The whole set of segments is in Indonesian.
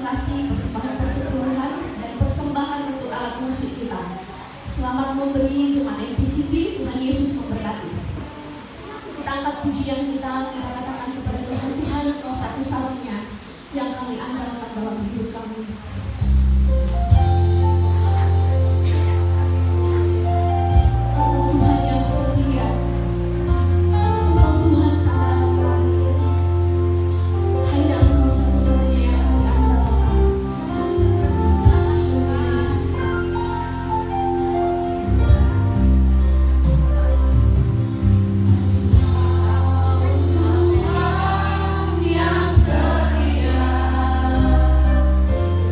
kasih persembahan persepuluhan dan persembahan untuk alat musik kita. Selamat memberi Tuhan MPCC, Tuhan Yesus memberkati. Kita angkat pujian kita katakan kepada Tuhan, Tuhan Engkau satu-satunya yang kami andalkan dalam hidup kami. Yang setia,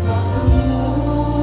waktumu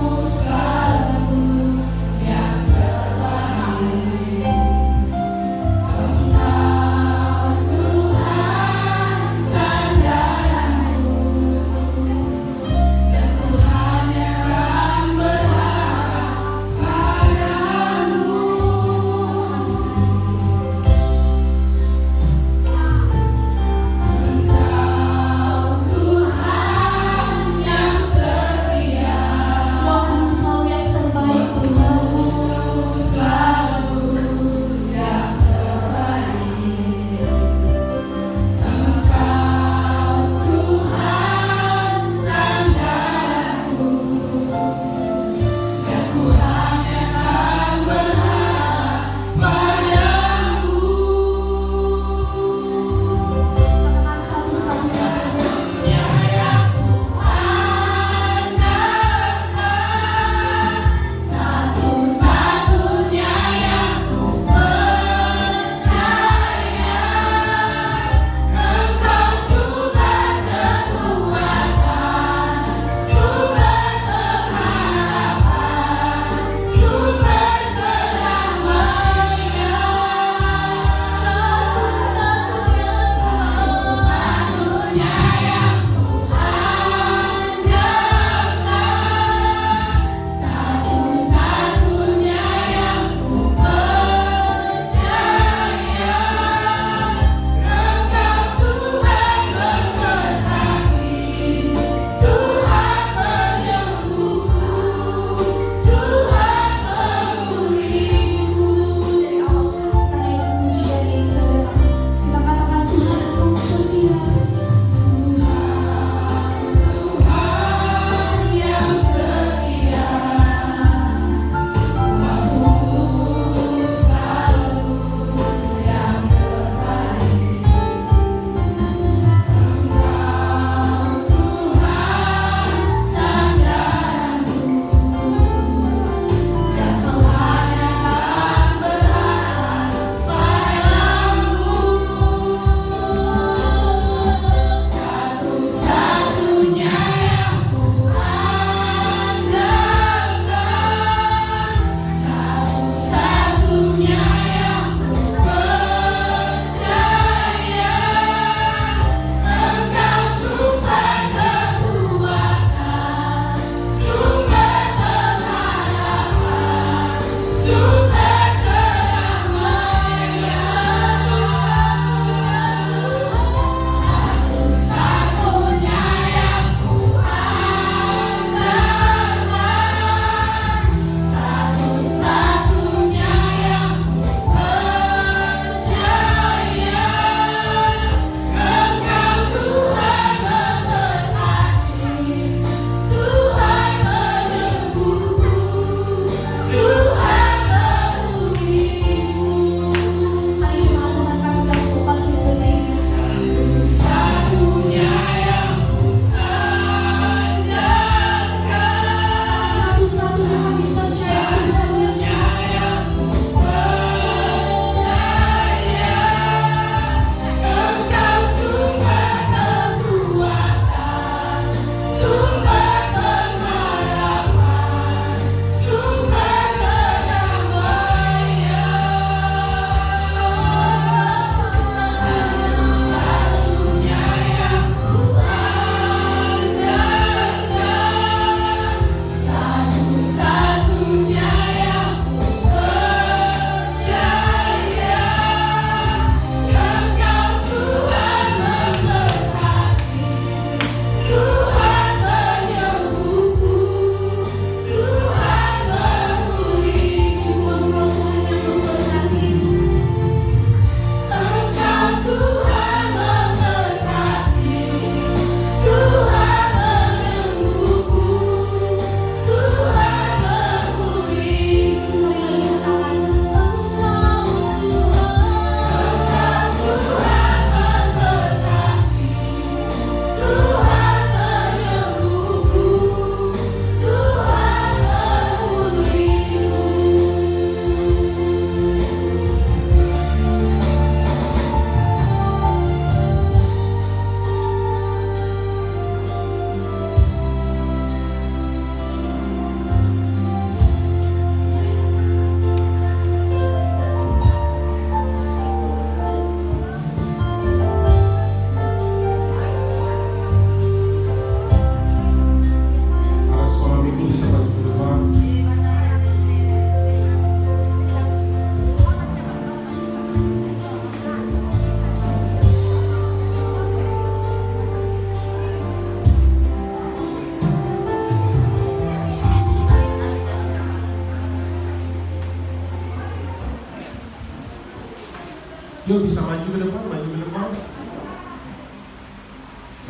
Yuk bisa maju ke depan, maju ke depan.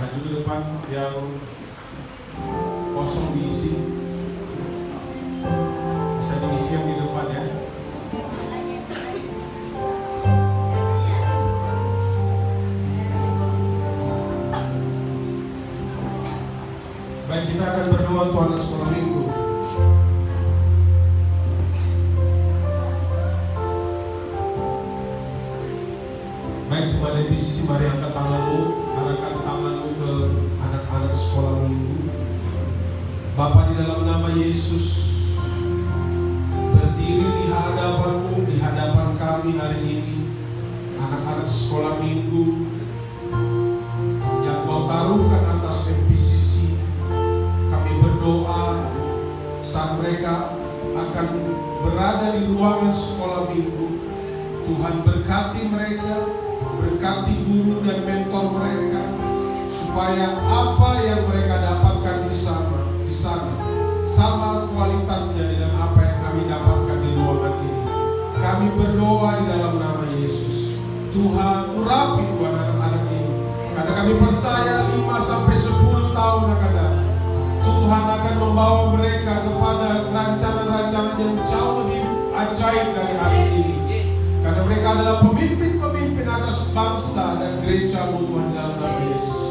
Maju ke depan, yang kosong diisi. Bisa diisi yang di depan ya. Baik, kita akan berdoa untuk anak sekolah minggu. Baik, coba dari sisi mari angkat tanganmu, arahkan tanganmu ke anak-anak sekolah minggu. Bapa, di dalam nama Yesus, berdiri di hadapanmu, di hadapan kami hari ini, anak-anak sekolah minggu yang kau taruhkan atas MPCC. Kami berdoa saat mereka akan berada di ruangan sekolah minggu. Tuhan berkati mereka, berkati guru dan mentor mereka, supaya apa yang mereka dapatkan di sana sama kualitasnya dengan apa yang kami dapatkan di ruangan ini. Kami berdoa di dalam nama Yesus. Tuhan, urapi Tuhan anak-anak ini, karena kami percaya 5-10 tahun akan datang, Tuhan akan membawa mereka kepada rancangan-rancangan yang jauh lebih ajaib dari hari ini. Karena mereka adalah pemimpin-pemimpin atas bangsa dan gereja-Mu Tuhan, dalam nama Yesus.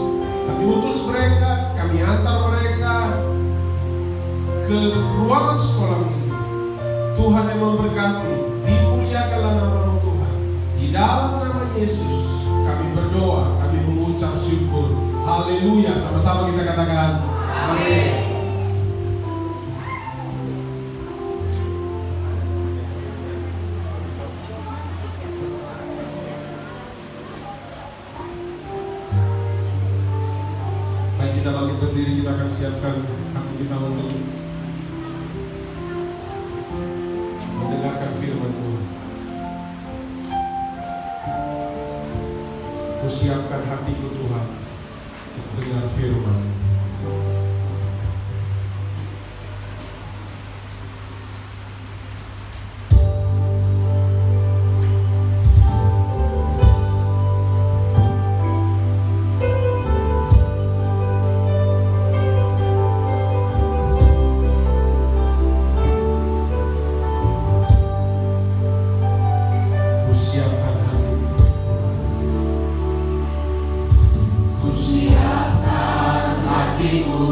Kami utus mereka, kami antar mereka ke ruangan sekolah ini. Tuhan yang memberkati, dimuliakanlah nama-Mu Tuhan. Di dalam nama Yesus kami berdoa, kami mengucap syukur. Haleluya, sama-sama kita katakan amin. Kita bangkit berdiri, kita akan siapkan hati kita untuk mendengarkan firman Tuhan. Kusiapkan hatiku Tuhan untuk dengar firman. Hatiku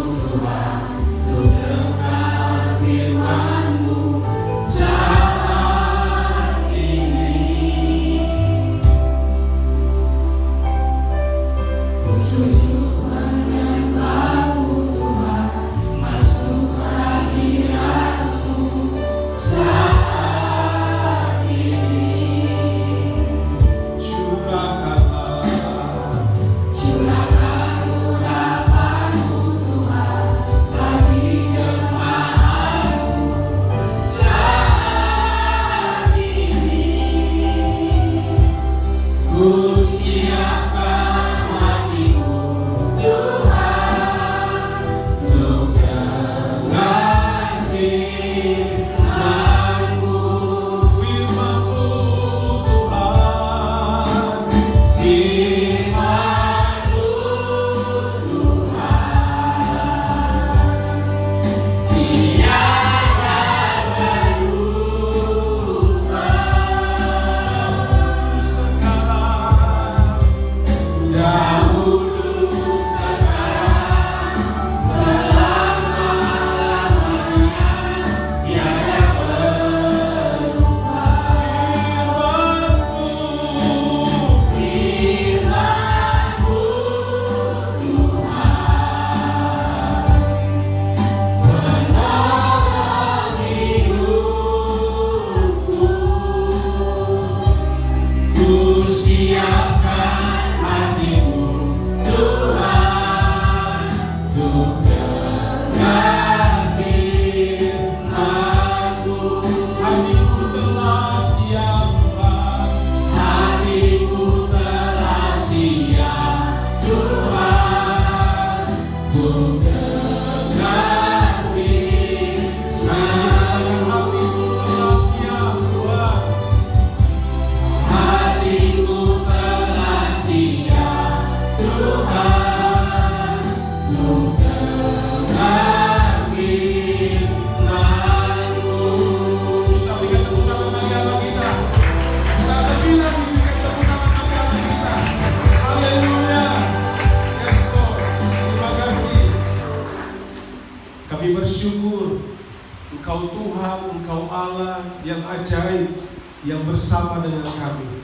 yang bersama dengan kami.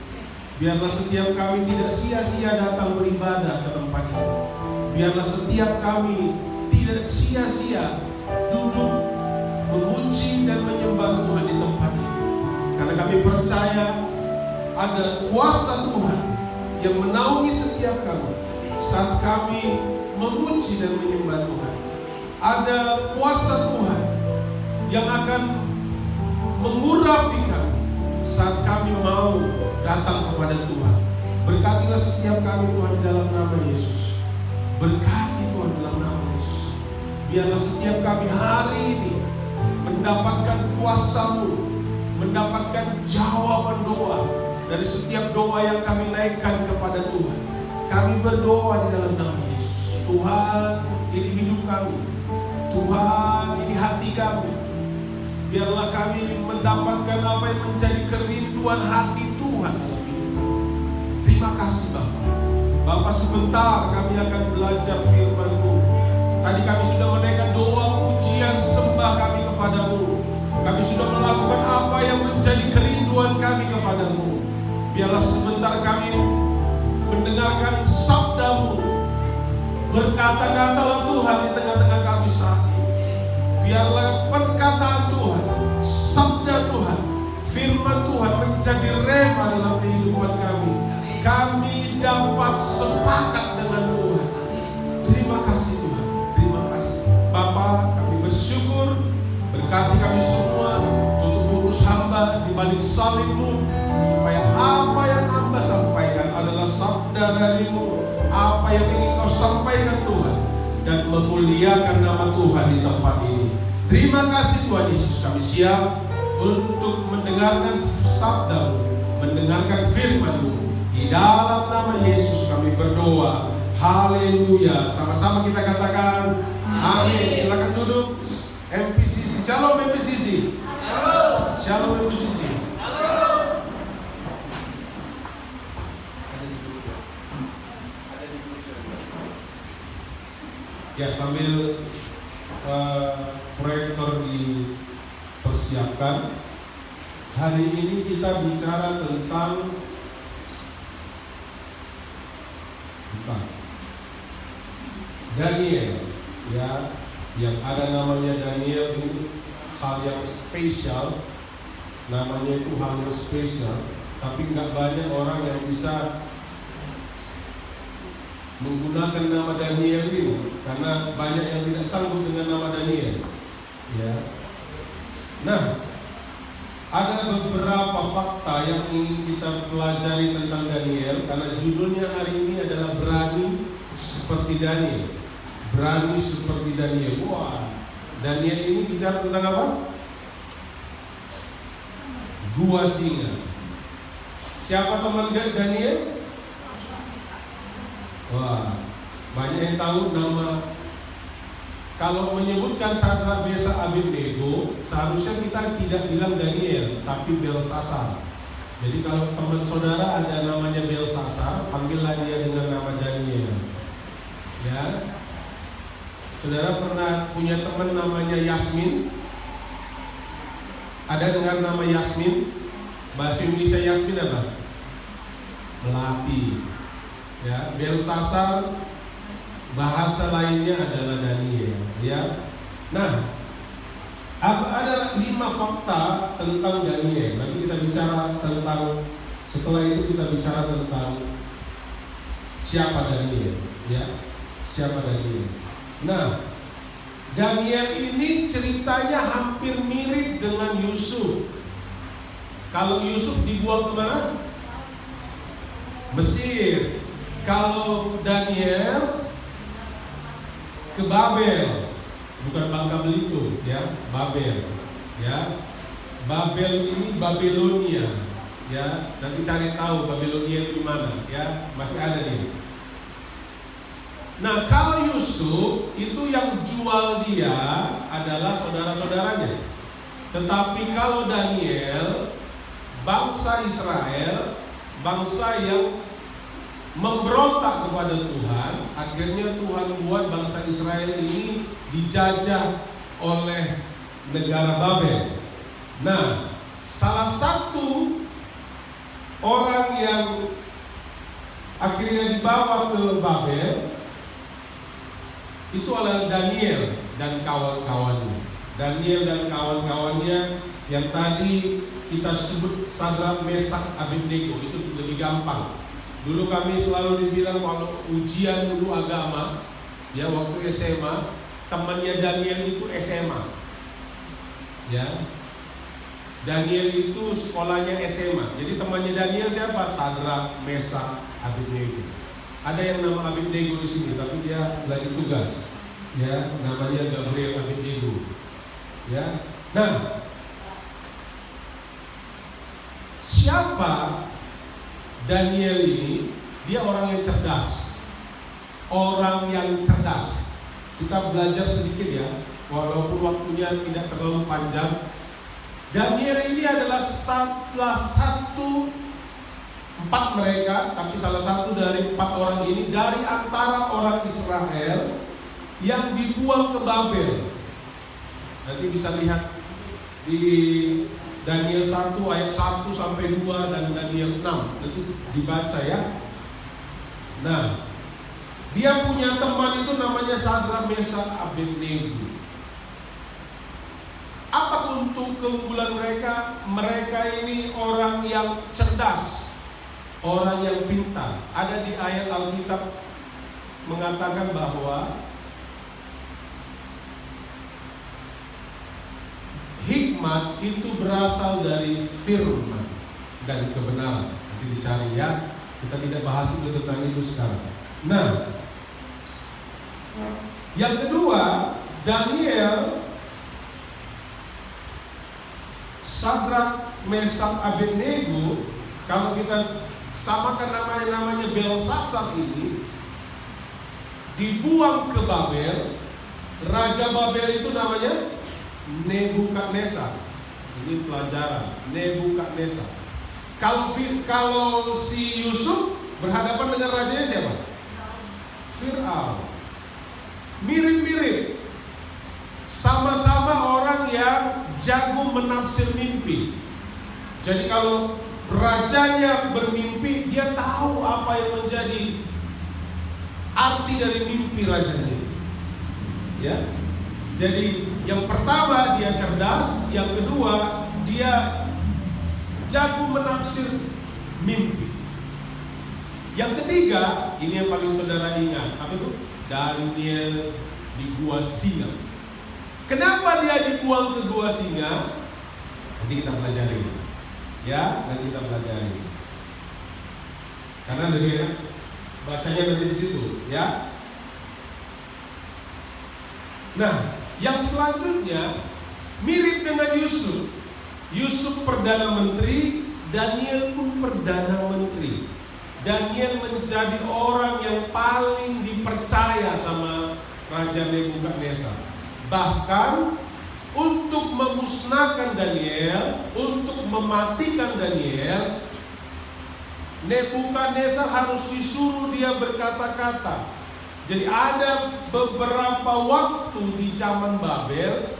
Biarlah setiap kami tidak sia-sia datang beribadah ke tempat ini. Biarlah setiap kami tidak sia-sia duduk memuji dan menyembah Tuhan di tempat ini. Karena kami percaya ada kuasa Tuhan yang menaungi setiap kami saat kami memuji dan menyembah Tuhan. Ada kuasa Tuhan yang akan mengurapi kami saat kami mau datang kepada Tuhan. Berkatilah setiap kami Tuhan dalam nama Yesus. Berkati Tuhan dalam nama Yesus. Biarlah setiap kami hari ini mendapatkan kuasa-Mu, mendapatkan jawaban doa dari setiap doa yang kami naikkan kepada Tuhan. Kami berdoa di dalam nama Yesus. Tuhan, ini hidup kami. Tuhan, ini hati kami. Biarlah kami mendapatkan apa yang menjadi kerinduan hati Tuhan dalam hidup kami. Terima kasih Bapak. Bapak, sebentar kami akan belajar firman-Mu. Tadi kami sudah menaikkan doa pujian sembah kami kepadamu. Kami sudah melakukan apa yang menjadi kerinduan kami kepadamu. Biarlah sebentar kami mendengarkan sabda-Mu. Berkata-katalah Tuhan di tengah-tengah kami saat ini. Biarlah perkataan Tuhan, sabda Tuhan, firman Tuhan menjadi rema dalam kehidupan kami. Kami dapat sepakat dengan Tuhan. Terima kasih Tuhan, terima kasih Bapa. Kami bersyukur, berkati kami semua, tutup urus hamba di balik salib-Mu, supaya apa yang hamba sampaikan adalah sabda dari-Mu, apa yang ingin Kau sampaikan Tuhan, dan memuliakan nama Tuhan di tempat ini. Terima kasih Tuhan Yesus, kami siap untuk mendengarkan sabda-Mu, mendengarkan firman-Mu. Di dalam nama Yesus kami berdoa. Haleluya. Sama-sama kita katakan amin. Silakan duduk. MPCC, Shalom MPCC. Shalom MPCC. Ya, sambil proyektor dipersiapkan, hari ini kita bicara tentang Daniel, ya, yang ada namanya Daniel ini hal yang spesial, namanya itu hal yang spesial, tapi nggak banyak orang yang bisa menggunakan nama Daniel ini, karena banyak yang tidak sanggup dengan nama Daniel, ya. Nah, ada beberapa fakta yang ingin kita pelajari tentang Daniel, karena judulnya hari ini adalah berani seperti Daniel. Berani seperti Daniel. Wah, Daniel ini bicara tentang apa? Gua singa. Siapa teman Daniel? Wah, banyak yang tahu nama. Kalau menyebutkan Sadrak, Mesakh, Abednego, seharusnya kita tidak bilang Daniel, tapi Belsasar. Jadi kalau teman saudara ada namanya Belsasar, panggillah dia dengan nama Daniel. Ya, saudara pernah punya teman namanya Yasmin? Ada dengar nama Yasmin? Bahasa Indonesia Yasmin apa? Melati. Ya, Belsasar. Bahasa lainnya adalah Daniel, ya. Nah, ada 5 fakta tentang Daniel. Nanti kita bicara tentang, setelah itu kita bicara tentang siapa Daniel, ya. Siapa Daniel. Nah, Daniel ini ceritanya hampir mirip dengan Yusuf. Kalau Yusuf dibuang kemana? Mesir. Kalau Daniel ke Babel, bukan Bangka Belitung, ya, Babel, ya. Babel ini Babilonia, ya. Nanti cari tahu Babilonia itu di mana, ya, masih ada nih. Nah, kalau Yusuf itu yang jual dia adalah saudara-saudaranya. Tetapi kalau Daniel, bangsa Israel, bangsa yang memberontak kepada Tuhan, akhirnya Tuhan buat bangsa Israel ini dijajah oleh negara Babel. Nah, salah satu orang yang akhirnya dibawa ke Babel itu adalah Daniel dan kawan-kawannya. Daniel dan kawan-kawannya yang tadi kita sebut Sadrak, Mesak, Abednego, itu lebih gampang. Dulu kami selalu dibilang kalau ujian dulu agama, ya waktu SMA, temannya Daniel itu SMA. Ya. Daniel itu sekolahnya SMA. Jadi temannya Daniel siapa? Sadrak, Mesak, Abednego. Ada yang nama Abednego di sini, tapi dia lagi tugas. Ya, namanya Gabriel Abednego. Ya. Nah, siapa Daniel ini? Dia orang yang cerdas. Orang yang cerdas. Kita belajar sedikit ya, walaupun waktunya tidak terlalu panjang. Daniel ini adalah salah satu 4 mereka, tapi salah satu dari 4 orang ini dari antara orang Israel yang dibuang ke Babel. Nanti bisa lihat di Daniel 1 ayat 1 sampai 2 dan Daniel 6. Nanti dibaca ya. Nah, dia punya teman itu namanya Sadrak, Mesak, Abednego. Apa untuk keunggulan mereka? Mereka ini orang yang cerdas, orang yang pintar. Ada di ayat Alkitab mengatakan bahwa hikmat itu berasal dari firman dan kebenaran. Nanti dicari ya. Kita tidak bahas itu tentang itu sekarang. Nah, yang kedua, Daniel, Sadrak, Mesak, Abednego, kalau kita samakan namanya Belshazzar ini, dibuang ke Babel. Raja Babel itu namanya Nebukadnezar. Ini pelajaran, Nebukadnezar. Kalau si Yusuf berhadapan dengan rajanya siapa? Fir'aun. Mirip-mirip. Sama-sama orang yang jago menafsir mimpi. Jadi kalau rajanya bermimpi, dia tahu apa yang menjadi arti dari mimpi rajanya. Ya. Jadi yang pertama dia cerdas, yang kedua dia jago menafsir mimpi. Yang ketiga, ini yang paling saudara ingat, apa itu? Daniel di gua singa. Kenapa dia dibuang ke gua singa? Nanti kita pelajari. Ya, nanti kita pelajari. Karena dia bacanya nanti di situ, ya. Nah, yang selanjutnya mirip dengan Yusuf. Yusuf Perdana Menteri, Daniel pun Perdana Menteri. Daniel menjadi orang yang paling dipercaya sama Raja Nebukadnezar. Bahkan untuk memusnahkan Daniel, untuk mematikan Daniel, Nebukadnezar harus disuruh dia berkata-kata. Jadi ada beberapa waktu di zaman Babel,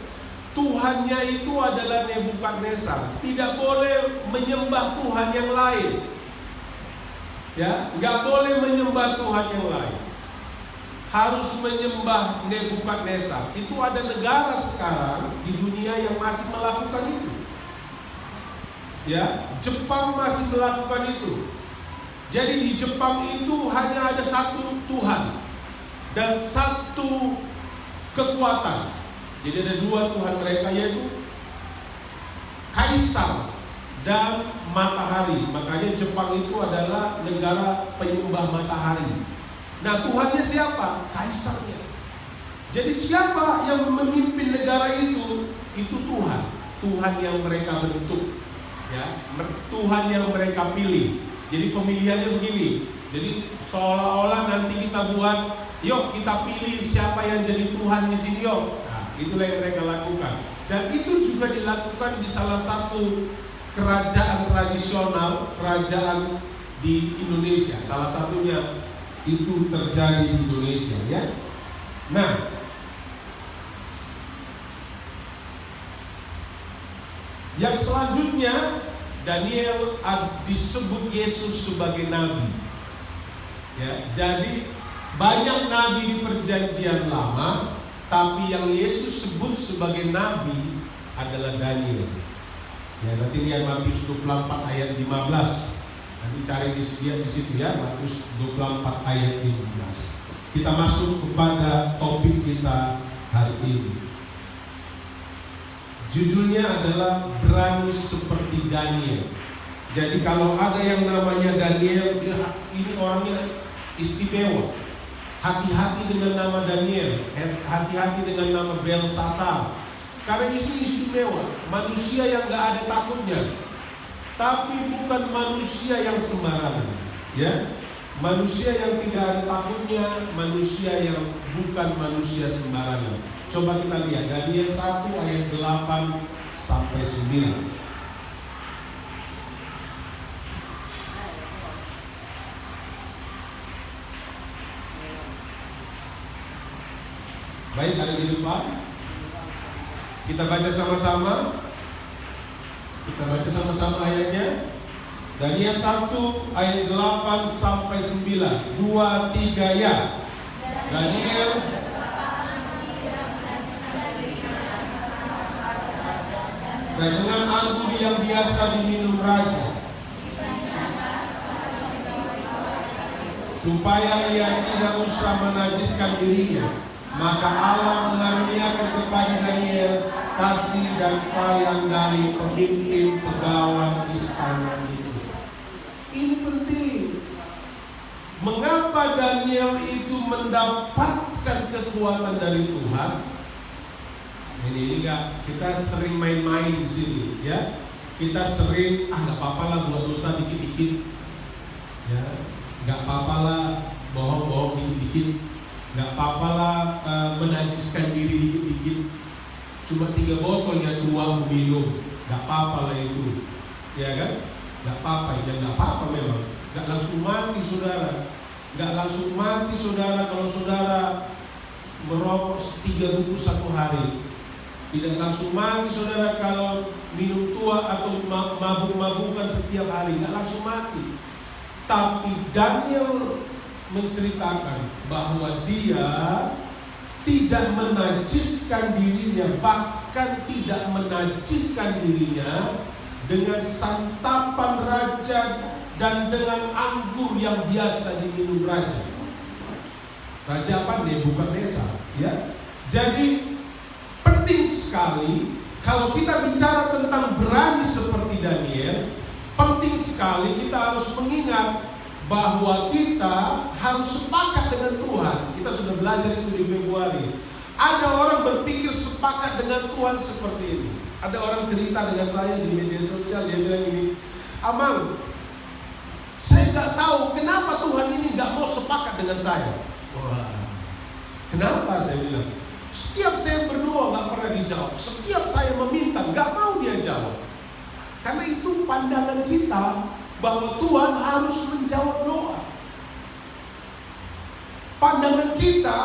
Tuhannya itu adalah Nebukadnezar. Tidak boleh menyembah Tuhan yang lain. Ya, nggak boleh menyembah Tuhan yang lain. Harus menyembah Nebukadnezar. Itu ada negara sekarang di dunia yang masih melakukan itu. Ya, Jepang masih melakukan itu. Jadi di Jepang itu hanya ada satu Tuhan dan satu kekuatan. Jadi ada 2 Tuhan mereka, yaitu Kaisar dan matahari. Makanya Jepang itu adalah negara penyembah matahari. Nah, Tuhannya siapa? Kaisarnya. Jadi siapa yang memimpin negara itu? Itu Tuhan. Tuhan yang mereka bentuk, ya, Tuhan yang mereka pilih. Jadi pemilihannya begini. Jadi seolah-olah nanti kita buat, yuk kita pilih siapa yang jadi Tuhan di sini, yuk. Nah, itulah yang mereka lakukan. Dan itu juga dilakukan di salah satu kerajaan tradisional, kerajaan di Indonesia. Salah satunya itu terjadi di Indonesia, ya. Nah, yang selanjutnya Daniel disebut Yesus sebagai nabi. Ya, jadi banyak nabi di Perjanjian Lama, tapi yang Yesus sebut sebagai nabi adalah Daniel. Ya, nanti lihat Matius 24 ayat 15. Nanti cari di situ ya, Matius 24 ayat 15. Kita masuk kepada topik kita hari ini. Judulnya adalah berani seperti Daniel. Jadi kalau ada yang namanya Daniel, dia ini orangnya istimewa. Hati-hati dengan nama Daniel, hati-hati dengan nama Belsasar. Karena ini istimewa, manusia yang gak ada takutnya. Tapi bukan manusia yang sembarangan, ya. Manusia yang tidak ada takutnya, manusia yang bukan manusia sembarangan. Coba kita lihat Daniel 1 ayat 8 sampai 9. Baik, ada di depan. Kita baca sama-sama. Kita baca sama-sama ayatnya. Daniel 1 ayat 8 sampai 9. 2, 3 ya. Daniel dan dengan anggur yang biasa diminum raja, supaya ia tidak usah menajiskan dirinya, maka Allah mengaruniakan kepada Daniel kasih dan sayang dari pemimpin pegawai istana itu. Ini penting. Mengapa Daniel itu mendapatkan kekuatan dari Tuhan? Ini enggak, kita sering main-main di sini, ya. Kita sering nggak apa-apa lah buat dosa dikit-dikit, ya. Nggak apa-apa lah bohong-bohong dikit-dikit, nggak apa-apa lah menajiskan diri dikit-dikit. Cuma 3 botol yang tuang minum, nggak apa-apa lah itu, ya kan? Nggak apa-apa, ya nggak apa-apa memang. Nggak langsung mati saudara, nggak langsung mati saudara kalau saudara merokok 3 bungkus 1 hari. Tidak langsung mati saudara kalau minum tua atau mabuk-mabukan setiap hari, nggak langsung mati. Tapi Daniel menceritakan bahwa dia tidak menajiskan dirinya, bahkan tidak menajiskan dirinya dengan santapan raja dan dengan anggur yang biasa diminum raja. Raja apa? Nebukadnezar, ya. Jadi penting sekali kalau kita bicara tentang berani seperti Daniel, penting sekali kita harus mengingat bahwa kita harus sepakat dengan Tuhan. Kita sudah belajar itu di Februari. Ada orang berpikir sepakat dengan Tuhan seperti ini. Ada orang cerita dengan saya di media sosial, dia bilang ini, Amang, saya nggak tahu kenapa Tuhan ini nggak mau sepakat dengan saya. Wah, kenapa? Saya bilang, setiap saya berdoa nggak pernah dijawab. Setiap saya meminta nggak mau dia jawab. Karena itu pandangan kita bahwa Tuhan harus menjawab doa. Pandangan kita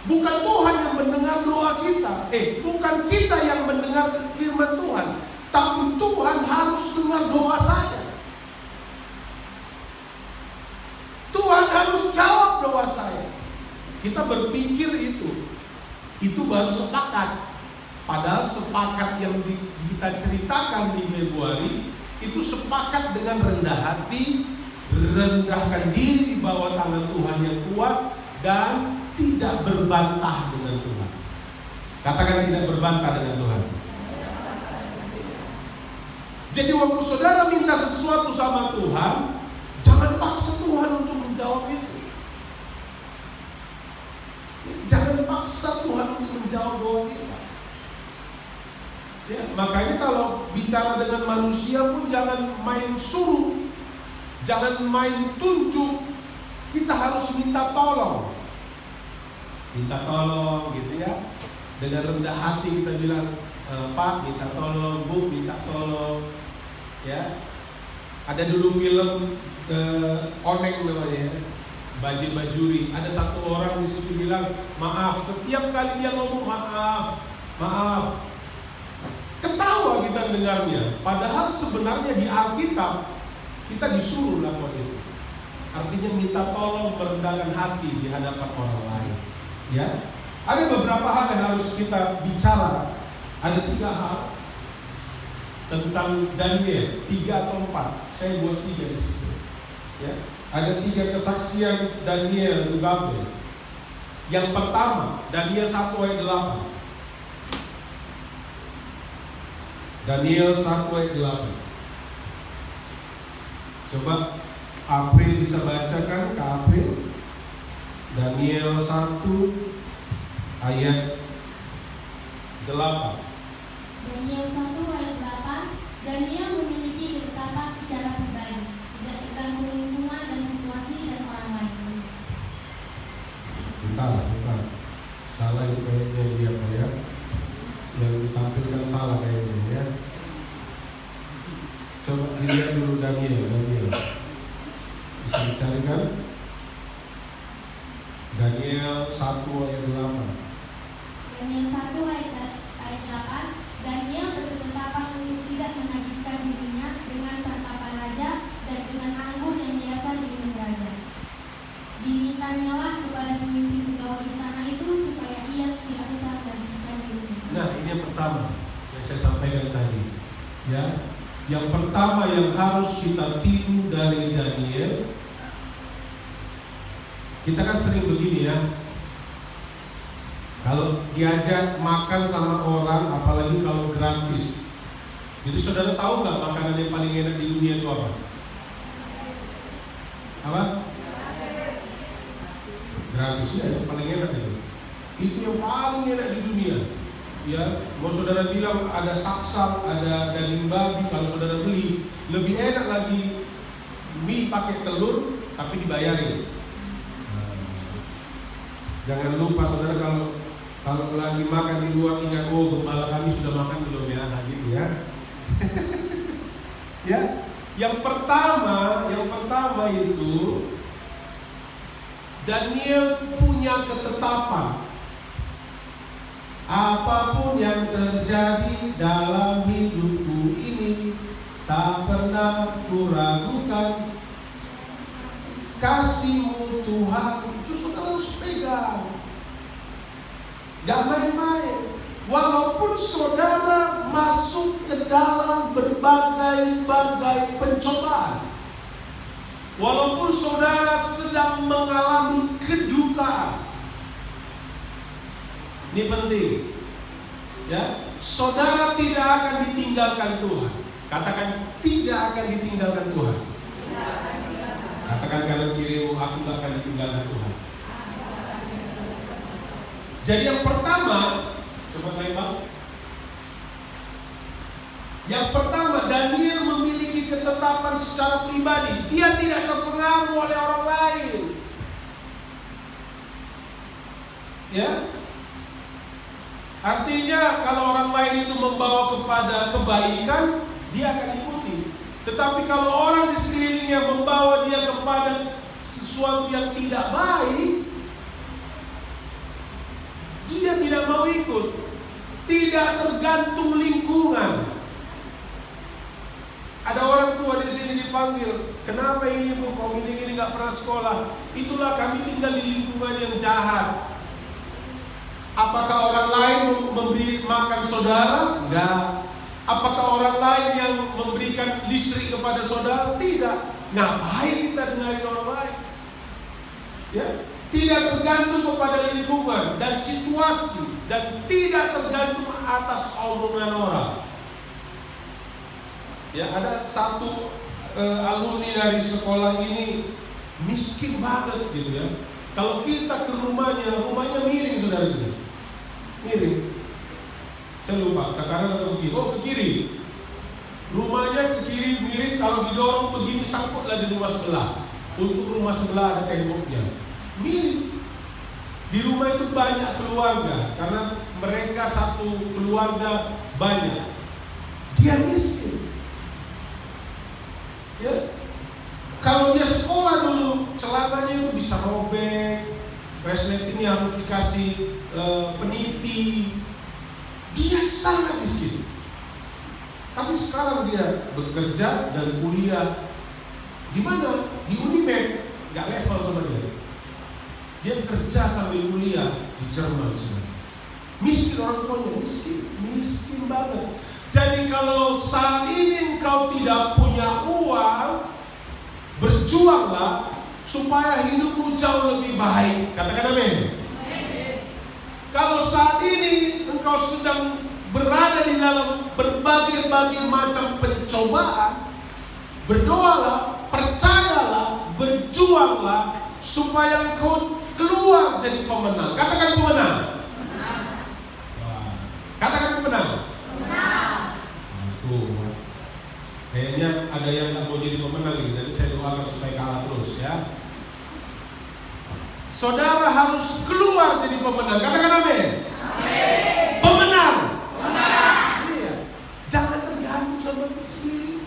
bukan Tuhan yang mendengar doa kita. Bukan kita yang mendengar firman Tuhan, tapi Tuhan harus dengar doa saya. Tuhan harus jawab doa saya. Kita berpikir itu baru sepakat. Padahal sepakat yang kita ceritakan di Februari itu sepakat dengan rendah hati, rendahkan diri di bawah tangan Tuhan yang kuat, dan tidak berbantah dengan Tuhan. Katakan tidak berbantah dengan Tuhan. Jadi waktu saudara minta sesuatu sama Tuhan, jangan paksa Tuhan untuk menjawab itu. Jangan paksa Tuhan untuk menjawab doa kita. Ya, makanya kalau bicara dengan manusia pun jangan main suruh, jangan main tunjuk. Kita harus minta tolong. Minta tolong gitu ya. Dengan rendah hati kita bilang, Pak minta tolong, Bu minta tolong. Ya. Ada dulu film Oneng namanya, Bajir Bajuri. Ada satu orang di situ bilang maaf. Setiap kali dia ngomong maaf, maaf. Ketawa kita dengarnya. Padahal sebenarnya di Alkitab kita disuruh lakukan itu. Artinya minta tolong, merendahkan hati di hadapan orang lain. Ya, ada beberapa hal yang harus kita bicara. Ada 3 hal tentang Daniel, 3 atau 4. Saya buat 3 di situ. Ya, ada 3 kesaksian Daniel di Babel. Yang pertama, Daniel 1 ayat 8. Daniel 1 ayat 8. Coba April bisa bacakan ke April. Daniel 1 ayat 8. Daniel 1 ayat 8. Daniel memiliki ketetapan secara pribadi, tidak tergantung lingkungan dan situasi dan orang lain. Bentar. Salah itu kayaknya dia Pak ya. Yang ditampilkan salah kayaknya ya. Coba dilihat dulu Daniel. Bisa dicarikan Daniel 1 ayat 8. Daniel 1 ayat 8. Daniel berketetapan untuk tidak menajiskan dirinya dengan santapan raja dan dengan anggur yang biasa diminum raja. Dimintanyalah kepada pemimpin pegawai istana itu supaya ia tidak bisa menajiskan dirinya. Nah, ini yang pertama yang saya sampaikan tadi. Ya, yang pertama yang harus kita tiru dari Daniel, kita kan sering begini ya. Kalau diajak makan sama orang, apalagi kalau gratis. Jadi saudara tahu nggak makanan yang paling enak di dunia itu apa? Apa? Gratis ya, yang paling enak itu. Itu yang paling enak di dunia. Ya, mau saudara bilang ada saksang, ada daging babi, kalau saudara beli lebih enak lagi mie pakai telur tapi dibayarin. Jangan lupa saudara kalau lagi makan di luar ingat, oh gembala kami sudah makan belum ya, gitu ya. Ya, yang pertama itu Daniel punya ketetapan. Apapun yang terjadi dalam hidupku ini, tak pernah kuragukan kasih-Mu Tuhan. Itu saudara harus pegang. Gak main-main. Walaupun saudara masuk ke dalam berbagai-bagai pencobaan, walaupun saudara sedang mengalami kedukaan, ini penting, ya. Saudara tidak akan ditinggalkan Tuhan. Katakan, tidak akan ditinggalkan Tuhan. Katakan kanan kirimu, aku tidak akan ditinggalkan Tuhan. Jadi yang pertama, coba tembak. Yang pertama, Daniel memiliki ketetapan secara pribadi. Dia tidak terpengaruh oleh orang lain. Ya. Artinya kalau orang lain itu membawa kepada kebaikan, dia akan ikuti. Tetapi kalau orang di sekelilingnya membawa dia kepada sesuatu yang tidak baik, dia tidak mau ikut. Tidak tergantung lingkungan. Ada orang tua di sini dipanggil, kenapa ini Bu, kok gini nggak pernah sekolah? Itulah kami tinggal di lingkungan yang jahat. Apakah orang lain memberi makan saudara? Enggak. Apakah orang lain yang memberikan listrik kepada saudara? Tidak. Ngapain kita dengarin orang lain? Ya, tidak tergantung kepada lingkungan dan situasi, dan tidak tergantung atas omongan orang. Ya, ada satu alumni dari sekolah ini miskin banget gitu ya. Kalau kita ke rumahnya miring saudara gitu. Miring. Saya lupa, ke kanan atau ke kiri? Oh, ke kiri. Rumahnya ke kiri miring, kalau didorong begini sangkutlah di rumah sebelah. Untuk rumah sebelah ada temboknya. Miring. Di rumah itu banyak keluarga, karena mereka satu keluarga banyak. Dia miskin. Ya. Kalau dia sekolah dulu, celananya itu bisa robek, resletingnya harus dikasih peniti. Dia sangat miskin. Tapi sekarang dia bekerja dan kuliah. Di mana? Di Unimed, nggak level sama dia. Dia kerja sambil kuliah di Jerman sebenarnya. Miskin orang tuanya, miskin banget. Jadi kalau saat ini engkau tidak punya uang, berjuanglah supaya hidupmu jauh lebih baik. Katakan amin. Kalau saat ini engkau sedang berada di dalam berbagai macam pencobaan, berdoalah, percayalah, berjuanglah supaya engkau keluar jadi pemenang. Katakan pemenang. Katakan pemenang. Kayaknya ada yang nggak mau jadi pemenang ini. Nanti saya doakan supaya kalah terus ya. Saudara harus keluar jadi pemenang. Katakan amin. Pemenang. Iya. Jangan tergantung sama miskin.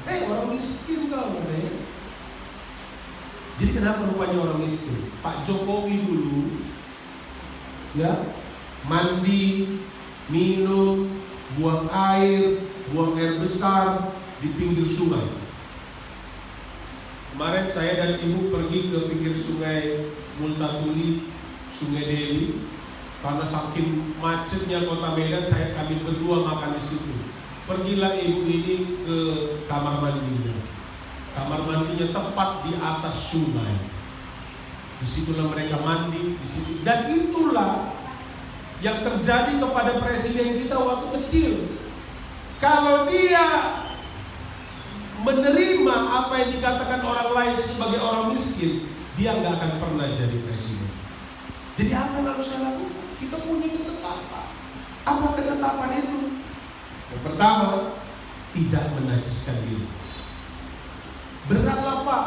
Orang miskin kau. Jadi kenapa rupanya orang miskin? Pak Jokowi dulu, ya, mandi, minum, buang air besar di pinggir sungai. Kemarin saya dan ibu pergi ke pinggir sungai Multatuli, Sungai Deli, karena saking macetnya kota Medan, kami berdua makan di situ. Pergilah ibu ini ke kamar mandinya. Kamar mandinya tepat di atas sungai. Disitulah mereka mandi, di situ. Dan itulah yang terjadi kepada presiden kita waktu kecil. Kalau dia menerima apa yang dikatakan orang lain sebagai orang miskin, dia nggak akan pernah jadi presiden. Jadi apa yang harus saya lakukan? Kita punya ketetapan. Apa ketetapan itu? Yang pertama, tidak menajiskan diri. Beratlah Pak,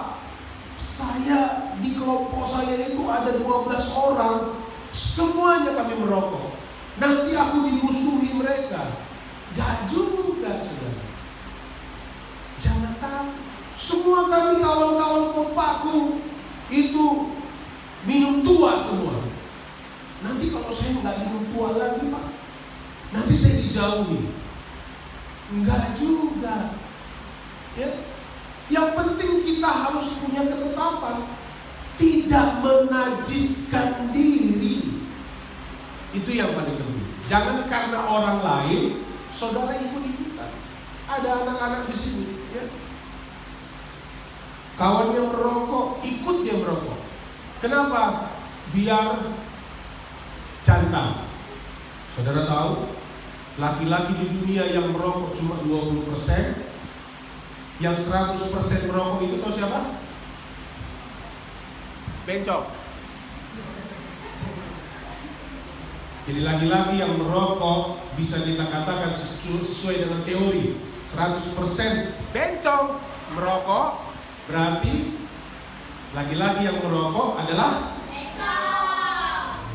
saya di kelompok saya itu ada 12 orang, semuanya kami merokok. Nanti aku dimusuhi mereka. Gak juga, saudara. Jangan takut. Semua kami kawan-kawan kompakku itu minum tua semua. Nanti kalau saya nggak minum tua lagi Pak, nanti saya dijauhi. Enggak juga. Ya. Yang penting kita harus punya ketetapan, tidak menajiskan diri. Itu yang paling penting. Jangan karena orang lain saudara ikut-ikutan. Ada anak-anak di sini, ya. Kawan yang merokok, ikut dia merokok. Kenapa? Biar jantan. Saudara tahu, laki-laki di dunia yang merokok cuma 20%. Yang 100% merokok itu tahu siapa? Bencong. Jadi laki-laki yang merokok bisa kita katakan sesuai dengan teori 100% bencong merokok, berarti laki-laki yang merokok adalah bencong.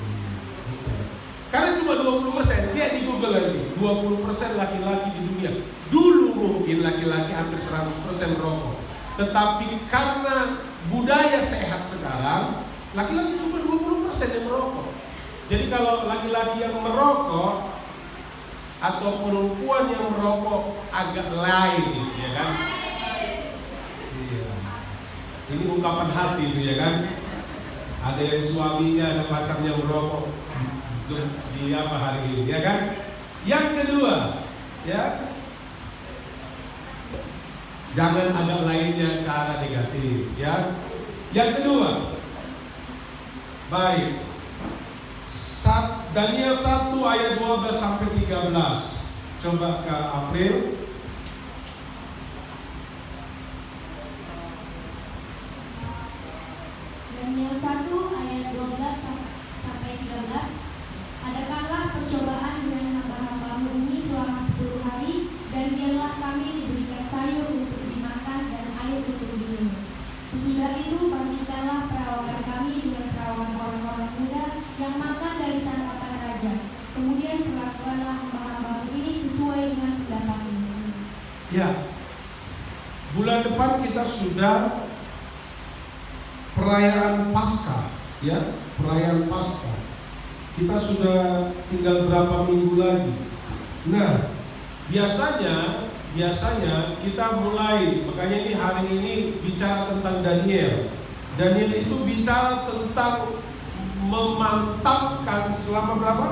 Karena cuma 20%, dia di Google lagi 20% laki-laki di dunia. Dulu mungkin laki-laki hampir 100% merokok, tetapi karena budaya sehat sekarang, laki-laki cuma 20% yang merokok. Jadi kalau laki-laki yang merokok atau perempuan yang merokok agak lain, ya kan? Iya. Ini ungkapan hati, ya kan? Ada yang suaminya, ada pacarnya merokok, dia apa hari ini, ya kan? Yang kedua, ya, jangan ada lainnya ke arah negatif, ya. Yang kedua, baik. Daniel 1 ayat 12 sampai 13. Coba ke April. Daniel 1 ayat 12 sampai 13. Adakah percobaan dengan hamba-hambamu ini selama 10 hari, dan biarlah kami diberikan sayur untuk dimakan dan air untuk diminum. Sesudah itu bandingkanlah perawakan kami dengan perawakan orang-orang muda yang makan dari santapan raja. Kemudian perlakukanlah hamba-hambamu ini sesuai dengan pendapatmu. Ya, bulan depan kita sudah perayaan Paskah, ya, perayaan Paskah. Kita sudah tinggal berapa minggu lagi. Nah, biasanya biasanya kita mulai, makanya ini hari ini bicara tentang Daniel. Daniel itu bicara tentang memantapkan selama berapa?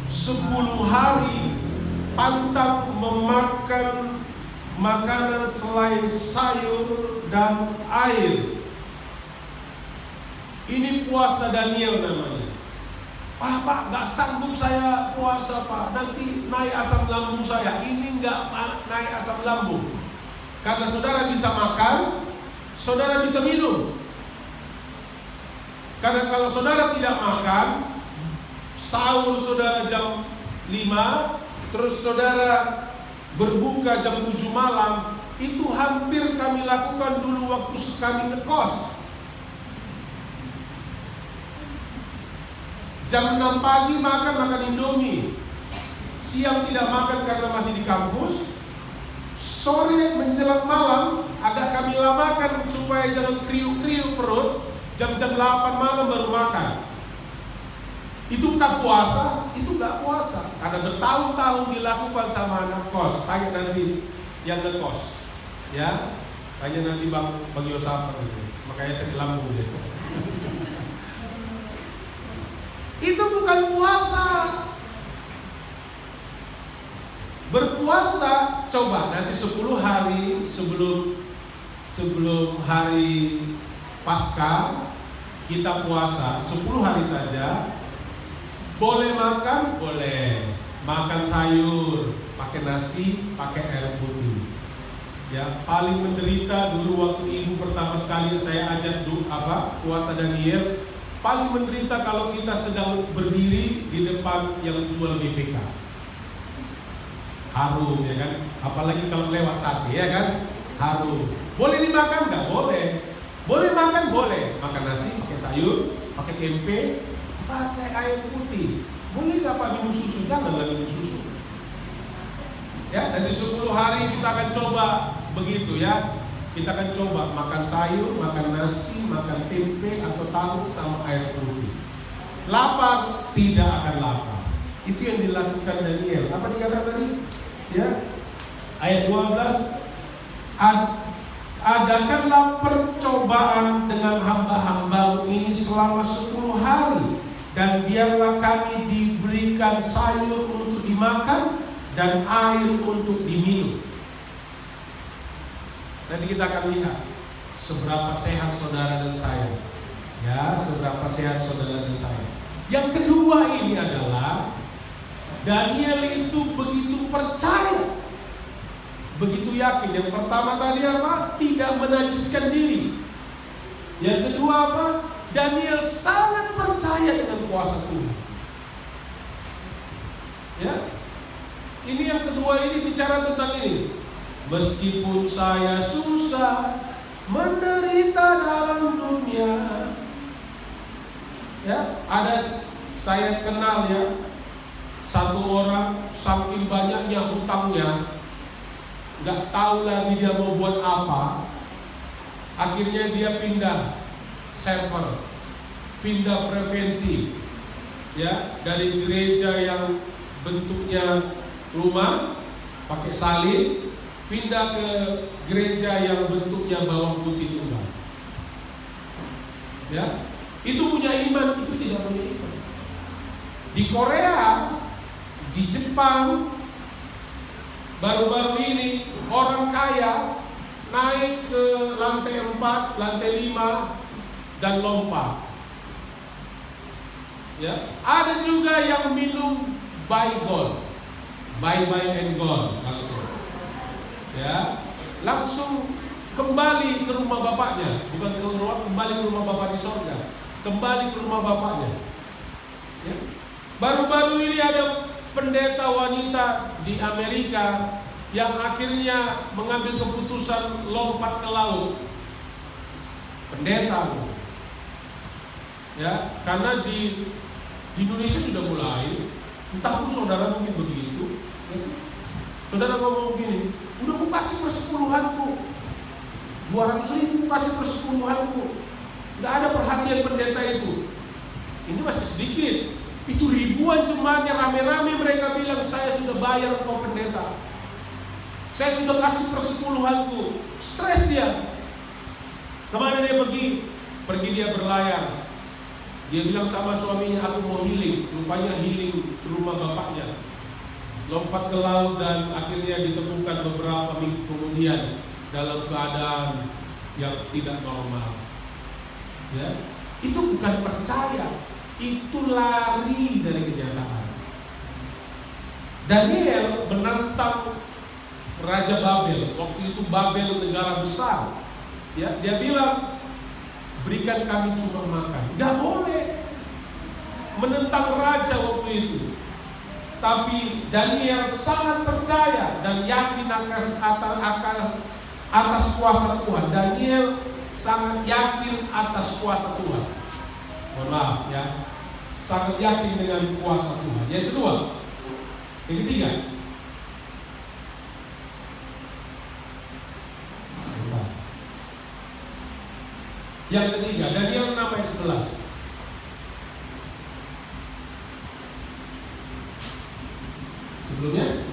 10 hari pantang memakan makanan selain sayur dan air. Ini puasa Daniel namanya. Pak, gak sanggup saya puasa Pak, nanti naik asam lambung saya. Ini gak naik asam lambung, karena saudara bisa makan, saudara bisa minum. Karena kalau saudara tidak makan, sahur saudara jam 5, terus saudara berbuka jam 7 malam, itu hampir kami lakukan dulu waktu kami ngekos. Jam 6 pagi makan Indomie, siang tidak makan karena masih di kampus, sore menjelang malam agak kami lamakan supaya jangan kriuk-kriuk perut, jam-jam 8 malam baru makan. Itu bukan puasa, itu nggak puasa, karena bertahun-tahun dilakukan sama anak kos. Tanya nanti yang ngekos, ya, tanya nanti Bang Yosapa, makanya saya dilambung gitu. Itu bukan puasa. Berpuasa, coba nanti 10 hari sebelum hari Paskah kita puasa 10 hari saja. Boleh makan? Boleh. Makan sayur, pakai nasi, pakai air putih. Ya, paling menderita dulu waktu ibu pertama sekali saya ajak puasa Daniel. Paling menderita kalau kita sedang berdiri di depan yang jual BPK. Harum, ya kan? Apalagi kalau lewat sate, ya kan? Harum. Boleh dimakan? Nggak boleh. Boleh makan? Boleh. Makan nasi, pakai sayur, pakai tempe, pakai air putih. Boleh nggak Pak minum susu? Janganlah minum susu. Ya, dari 10 hari kita akan coba begitu ya. Kita akan coba makan sayur, makan nasi, makan tempe atau tahu sama air putih. Lapar, tidak akan lapar. Itu yang dilakukan Daniel. Apa dikatakan tadi? Ya. Ayat 12. Adakanlah percobaan dengan hamba-hambamu ini selama 10 hari, dan biarlah kami diberikan sayur untuk dimakan dan air untuk diminum. Nanti kita akan lihat seberapa sehat saudara dan saya. Ya, seberapa sehat saudara dan saya. Yang kedua ini adalah Daniel itu begitu percaya, begitu yakin. Yang pertama tadi apa? Tidak menajiskan diri. Yang kedua apa? Daniel sangat percaya dengan kuasa Tuhan. Ya. Ini yang kedua ini bicara tentang ini. Meskipun saya susah menderita dalam dunia, ya, ada saya kenal ya satu orang saking banyaknya hutangnya, nggak tahu lagi dia mau buat apa. Akhirnya dia pindah server, pindah frekuensi, ya, dari gereja yang bentuknya rumah pakai salib, pindah ke gereja yang bentuknya bawang putih tunggal. Ya, itu punya iman, itu tidak punya iman. Di Korea, di Jepang, baru-baru ini orang kaya naik ke lantai 4, lantai 5 dan lompat. Ya, ada juga yang minum buy and gold langsung. Ya, langsung kembali ke rumah bapaknya, bukan kembali ke rumah bapak di sorga, kembali ke rumah bapaknya. Ya. Baru-baru ini ada pendeta wanita di Amerika yang akhirnya mengambil keputusan lompat ke laut. Pendeta, ya, karena di Indonesia sudah mulai, entah pun saudara mungkin begitu. Ya. Saudara ngomong begini, udah ku kasih persepuluhanku, 200.000 kasih persepuluhanku, nggak ada perhatian pendeta itu. Ini masih sedikit. Itu ribuan jemaatnya rame-rame mereka bilang saya sudah bayar kau pendeta. Saya sudah kasih persepuluhanku. Stres dia. Kemana dia pergi? Pergi dia berlayar. Dia bilang sama suaminya, aku mau healing. Rupanya healing ke rumah bapaknya. Lompat ke laut dan akhirnya ditemukan beberapa minggu kemudian dalam keadaan yang tidak normal. Ya, itu bukan percaya, itu lari dari kenyataan. Daniel menantang Raja Babel. Waktu itu Babel negara besar. Ya, dia bilang, berikan kami cuma makan. Gak boleh menentang raja waktu itu. Tapi Daniel sangat percaya dan yakin atas kuasa Tuhan. Daniel sangat yakin atas kuasa Tuhan. Mohon maaf ya, sangat yakin dengan kuasa Tuhan. Yang kedua, yang ketiga, Daniel 6 ayat 11. Sebelumnya,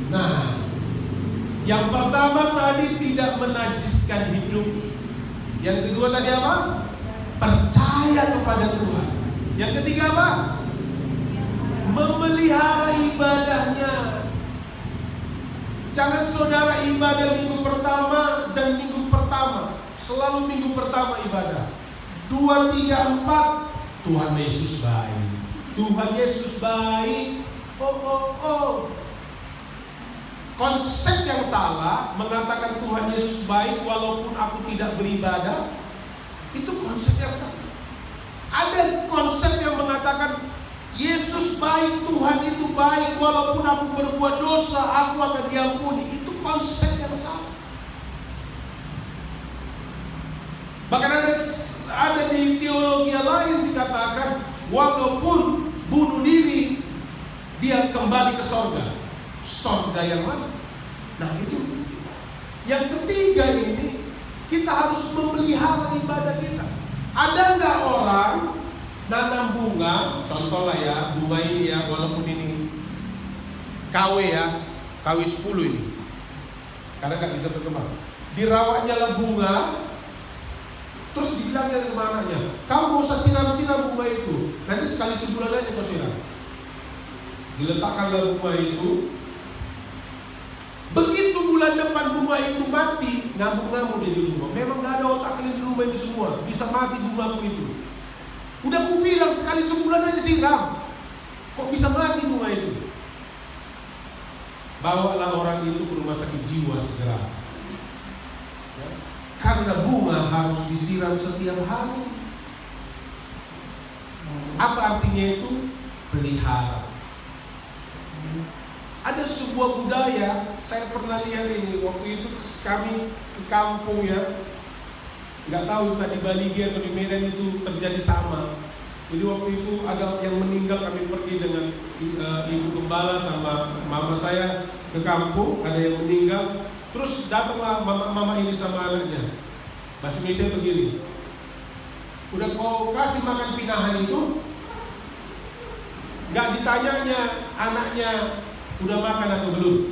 nah, yang pertama tadi tidak menajiskan hidup. Yang kedua tadi apa? Percaya kepada Tuhan. Yang ketiga apa? Memelihara ibadahnya. Jangan saudara ibadah minggu pertama dan minggu pertama. Selalu minggu pertama ibadah. 2, 3, 4 Tuhan Yesus baik. Tuhan Yesus baik. Oh. Konsep yang salah mengatakan Tuhan Yesus baik walaupun aku tidak beribadah, itu konsep yang salah. Ada konsep yang mengatakan Yesus baik, Tuhan itu baik walaupun aku berbuat dosa, aku akan diampuni. Itu konsep yang salah. Bahkan ada di teologi lain dikatakan walaupun bunuh diri, dia kembali ke sorga. Sorga yang mana? Nah itu. Yang ketiga ini, kita harus memelihara ibadah kita. Ada nggak orang nanam bunga, contoh lah ya, bunga ini ya, walaupun ini KW ya, KW 10 ini, karena nggak bisa berkembang. Dirawatnya lah bunga, terus dibilangnya sama anaknya, kamu mau usah siram-siram bunga itu, nanti sekali sebulan aja kau siram. Diletakkanlah bunga itu. Begitu bulan depan bunga itu mati, ngamuk-ngamuk dia di rumah. Memang gak ada otak kalian di rumah ini semua, bisa mati bungamu itu. Udah aku bilang sekali sebulan aja siram, kok bisa mati bunga itu? Bawalah orang itu ke rumah sakit jiwa segera. Ya. Karena bunga harus disiram setiap hari. Apa artinya itu? Pelihara. Ada sebuah budaya, saya pernah lihat ini, waktu itu kami ke kampung ya, nggak tahu tadi Bali atau di Medan itu terjadi sama. Jadi waktu itu ada yang meninggal, kami pergi dengan ibu gembala sama mama saya ke kampung, ada yang meninggal, terus datanglah mama ini sama anaknya. Bahasa Indonesia begini, udah kau kasih makan pinahan itu? Nggak ditanyanya anaknya udah makan atau belum.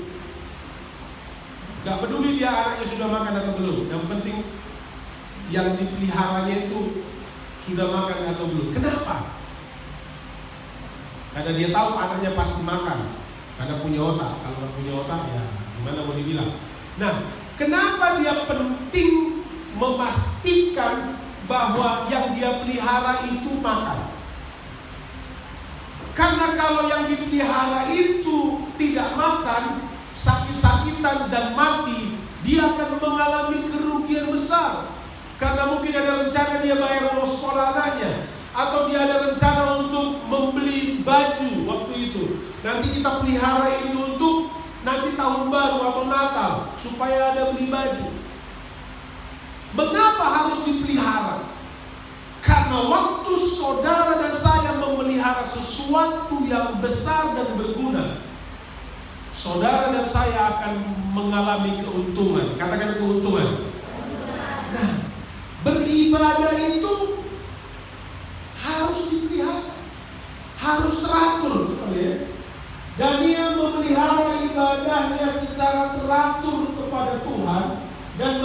Gak peduli dia anaknya sudah makan atau belum. Yang penting yang dipeliharanya itu sudah makan atau belum. Kenapa? Karena dia tahu anaknya pasti makan. Karena punya otak. Kalau nggak punya otak ya gimana mau dibilang. Nah, kenapa dia penting memastikan bahwa yang dia pelihara itu makan? Karena kalau yang dipelihara itu tidak makan, sakit-sakitan dan mati, dia akan mengalami kerugian besar. Karena mungkin ada rencana dia bayar uang sekolah anaknya, atau dia ada rencana untuk membeli baju waktu itu. Nanti kita pelihara ini untuk nanti tahun baru atau Natal, supaya ada beli baju. Mengapa harus dipelihara? Karena waktu saudara dan saya memelihara sesuatu yang besar dan berguna, saudara dan saya akan mengalami keuntungan. Katakan keuntungan. Nah, beribadah itu harus dipelihara, harus teratur. Daniel memelihara ibadahnya secara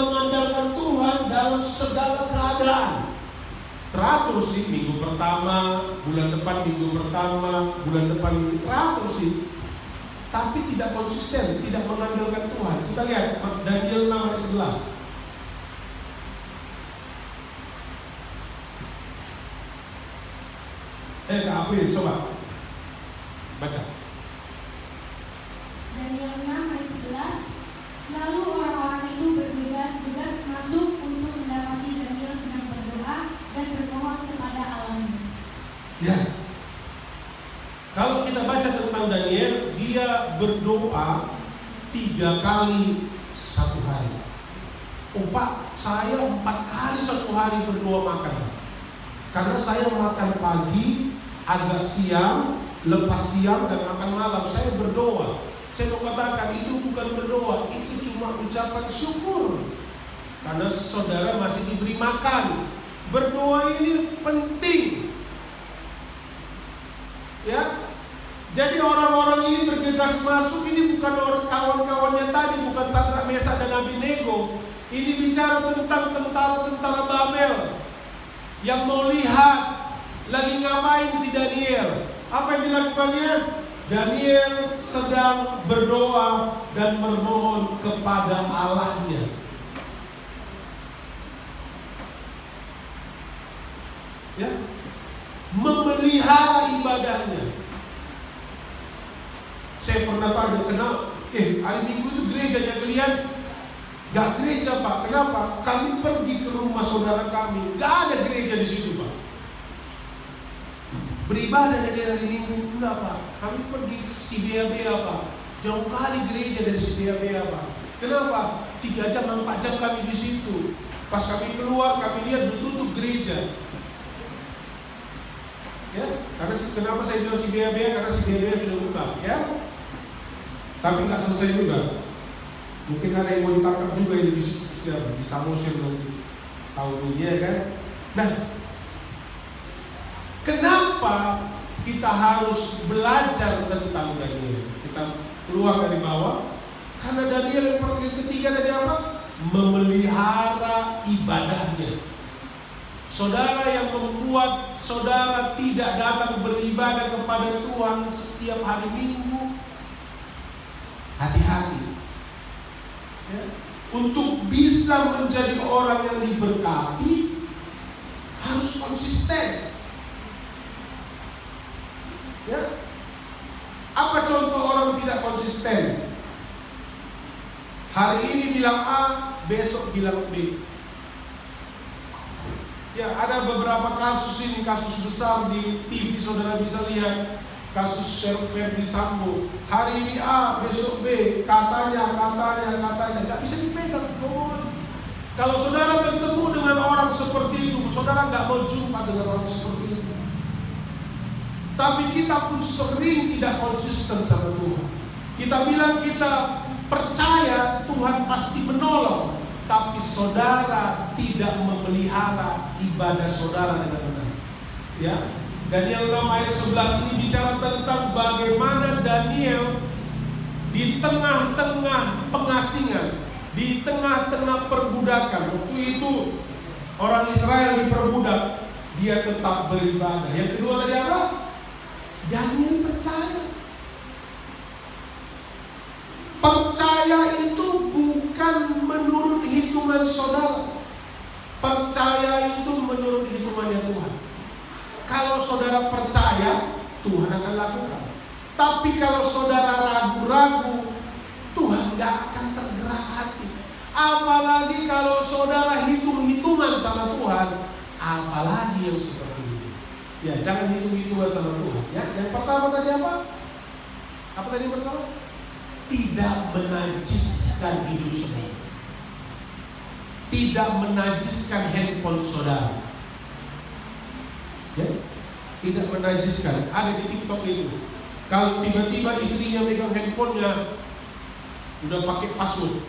mengandalkan Tuhan dalam segala keadaan. Teratur sih, minggu pertama, bulan depan minggu pertama, bulan depan minggu, teratur sih. Tapi tidak konsisten, tidak mengandalkan Tuhan. Kita lihat Daniel 6 ayat 11. Kak April, coba baca. Daniel 6 ayat 11. Lalu orang-orang itu bergegas-gegas masuk untuk mendapati Daniel sedang berdoa dan bermohon kepada Allahnya. Ya. Kalau kita baca tentang Daniel, dia berdoa 3 kali satu hari. Pak, saya 4 kali satu hari berdoa makan. Karena saya makan pagi, agak siang, lepas siang, dan makan malam. Saya berdoa. Saya mau katakan itu bukan berdoa, itu cuma ucapan syukur. Karena saudara masih diberi makan. Berdoa ini penting. Ya, jadi orang-orang ini bergegas masuk. Ini bukan orang kawan-kawannya tadi, bukan Sadrak, Mesak, dan Abednego. Ini bicara tentang tentara-tentara Babel yang mau lihat lagi ngapain si Daniel. Apa yang dilakukannya? Daniel sedang berdoa dan memohon kepada Allahnya. Ya, memelihara ibadahnya. Saya pernah tanya, kenapa? Hari Minggu itu gerejanya kalian? Gak gereja, Pak. Kenapa? Kami pergi ke rumah saudara kami, gak ada gereja di situ, Pak. Beribadah dari hari Minggu, enggak, Pak. Kami pergi si Bea-Bea, Pak. Jauh kali gereja dari si Bea-Bea, Pak. Kenapa? 3 jam, 4 jam kami di situ. Pas kami keluar, kami lihat ditutup gereja. Ya, karena kenapa saya bilang si Bea-Bea? Karena si Bea-Bea sudah buka, ya. Tapi nggak selesai juga. Mungkin ada yang mau ditangkap juga yang di Samosir nanti tahun ini, ya kan? Nah, kenapa kita harus belajar tentang Daniel? Kita keluar dari bawah. Karena Daniel yang ketiga tadi apa? Memelihara ibadahnya. Saudara yang membuat saudara tidak datang beribadah kepada Tuhan setiap hari Minggu, hati-hati. Ya. Untuk bisa menjadi orang yang diberkati, harus konsisten. Ya. Apa contoh orang tidak konsisten? Hari ini bilang A, besok bilang B. Ya, ada beberapa kasus ini, kasus besar di TV, saudara bisa lihat. Kasus Ferdi Sambo. Hari ini A, besok B, katanya, nggak bisa dipegang omongan. Kalau saudara bertemu dengan orang seperti itu, saudara nggak mau jumpa dengan orang seperti itu. Tapi kita pun sering tidak konsisten sama Tuhan. Kita bilang kita percaya Tuhan pasti menolong, tapi saudara tidak memelihara ibadah saudara dengan benar. Ya, Daniel 6 ayat 11 ini bicara tentang bagaimana Daniel di tengah-tengah pengasingan, di tengah-tengah perbudakan. Waktu itu orang Israel diperbudak, dia tetap beribadah. Yang kedua tadi apa? Daniel percaya. Percaya itu bukan menurut hitungan saudara. Percaya itu menurut hitungannya Tuhan. Kalau saudara percaya, Tuhan akan lakukan. Tapi kalau saudara ragu-ragu, Tuhan gak akan tergerak hati. Apalagi kalau saudara hitung-hitungan sama Tuhan, apalagi yang seperti itu. Ya, jangan hitung-hitungan sama Tuhan. Ya, yang pertama tadi apa? Apa tadi yang pertama? Tidak menajiskan hidup saudara. Tidak menajiskan handphone saudara. Ya, tidak menajiskan. Ada di TikTok itu. Kalau tiba-tiba istrinya megang handphonenya, udah pakai password,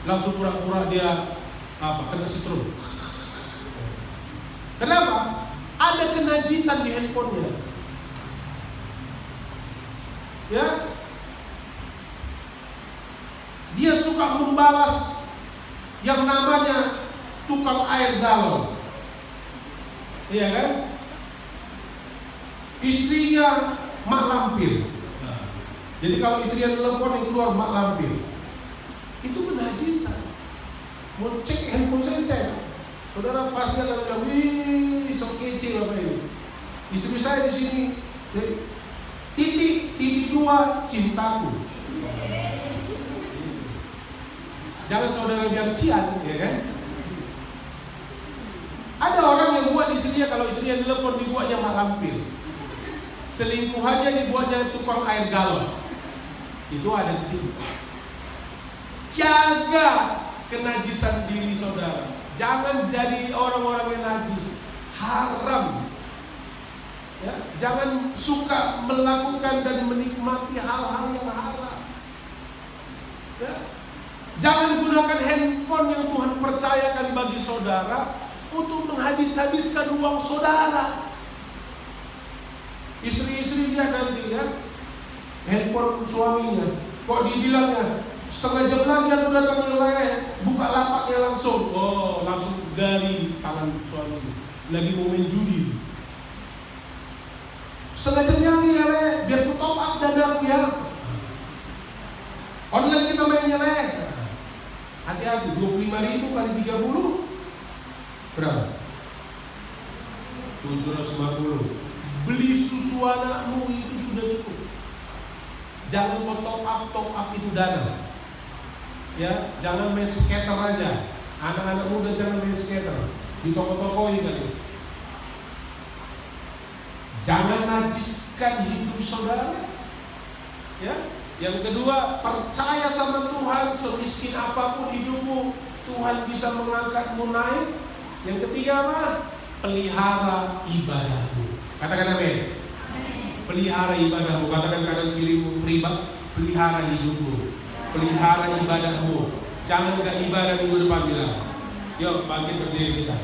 langsung pura-pura dia kena setrum. Kenapa? Ada kenajisan di handphonenya. Ya, dia suka membalas yang namanya tukang air galon. Iya kan? Istrinya mak lampir. Jadi kalau istrinya telepon yang keluar mak lampir, itu kenajisan. Mau cek handphone saya cek. Saudara pasti akan bilang, wih, so kece apa ini? Istri saya di sini, titik 2 cintaku. Jangan saudara bilang cian, ya kan? Ada orang yang buat istrinya, kalau istrinya telepon dibuatnya mak lampir. Selingkuhannya dibuatnya tukang air galon. Itu ada di situ. Jaga kenajisan diri saudara. Jangan jadi orang-orang yang najis. Haram. Ya, jangan suka melakukan dan menikmati hal-hal yang haram. Ya. Jangan gunakan handphone yang Tuhan percayakan bagi saudara untuk menghabis-habiskan uang saudara. Istri-istri dia nanti ya, handphone suaminya, kok dibilangnya setengah jam lagi aku datang nyeleh, buka lapaknya langsung, langsung dari tangan suaminya, lagi mau main judi. Setengah jam lagi ya le, biar ku top up dadaku ya. Online kita main nyeleh. Hati-hati, 25.000 kali 30 berapa? 750. Beli susu anakmu itu sudah cukup. Jangan kau top up itu dana. Ya, jangan main skater aja. Anak-anak muda jangan main skater di toko-toko ini kali. Jangan najiskan hidup saudara. Ya. Yang kedua, percaya sama Tuhan, semiskin apapun hidupmu, Tuhan bisa mengangkatmu naik. Yang ketiga apa? Pelihara ibadahmu. Katakan amin. Pelihara ibadahmu. Katakan kanan kirimu, pelihara hidupmu, pelihara ibadahmu. Jangan gak ibadah minggu depan bilang. Yuk bangkit berdiri kita.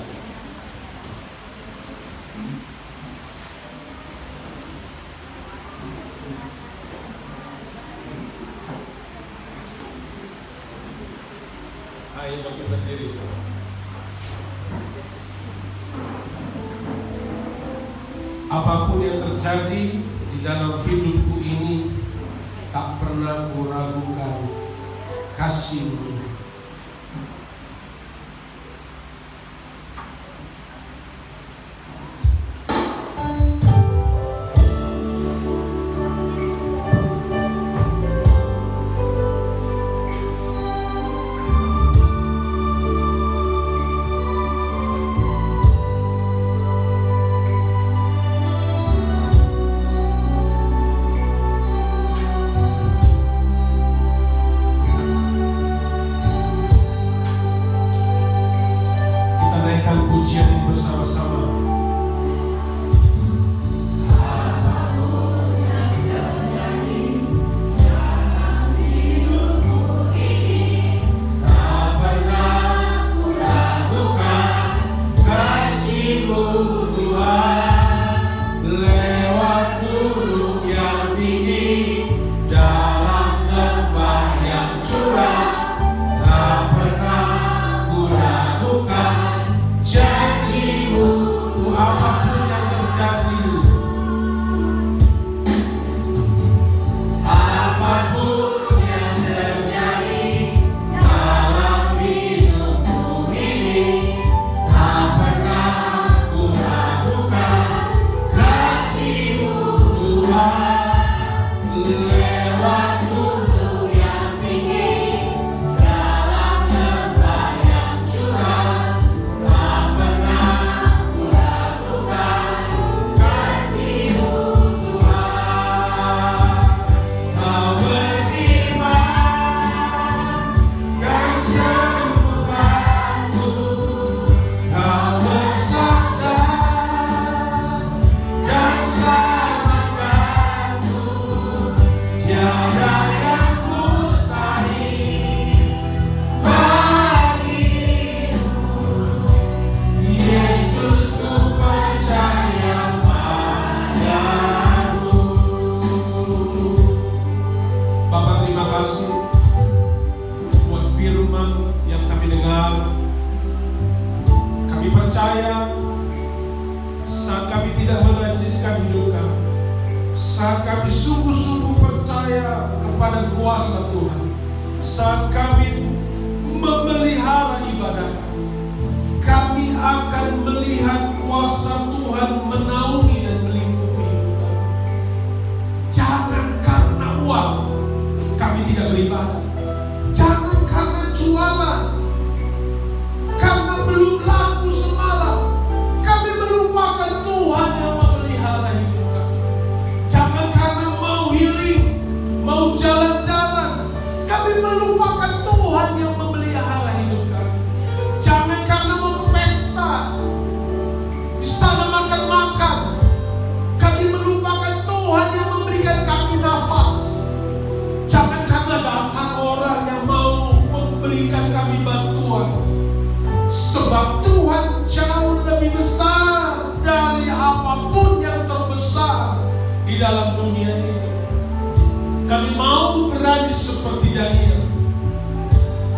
Ayo bangkit berdiri. Apapun yang terjadi di dalam hidupku ini, tak pernah kuragukan kasih-Mu. Pujian ini bersama-sama. Tuhan percaya saat kami tidak menajiskan hidup kami, saat kami sungguh-sungguh percaya kepada kuasa Tuhan, saat kami memelihara ibadah kami akan melihat kuasa Tuhan menaungi dan melingkupi hidup kami. Jangan karena uang kami tidak beribadah, jangan karena jualan, karena belum laku semalam kami melupakan Tuhan yang memelihara hidup kami. Jangan karena mau healing, mau jalan-jalan kami melupakan Tuhan yang memelihara hidup kami. Jangan karena mau ke pesta, di sana makan-makan kami melupakan Tuhan yang memberikan kami nafas. Jangan karena datang orang yang mau memberikan kami bantuan, sebab Tuhan jauh lebih besar dari apapun yang terbesar di dalam dunia ini. Kami mau berani seperti Daniel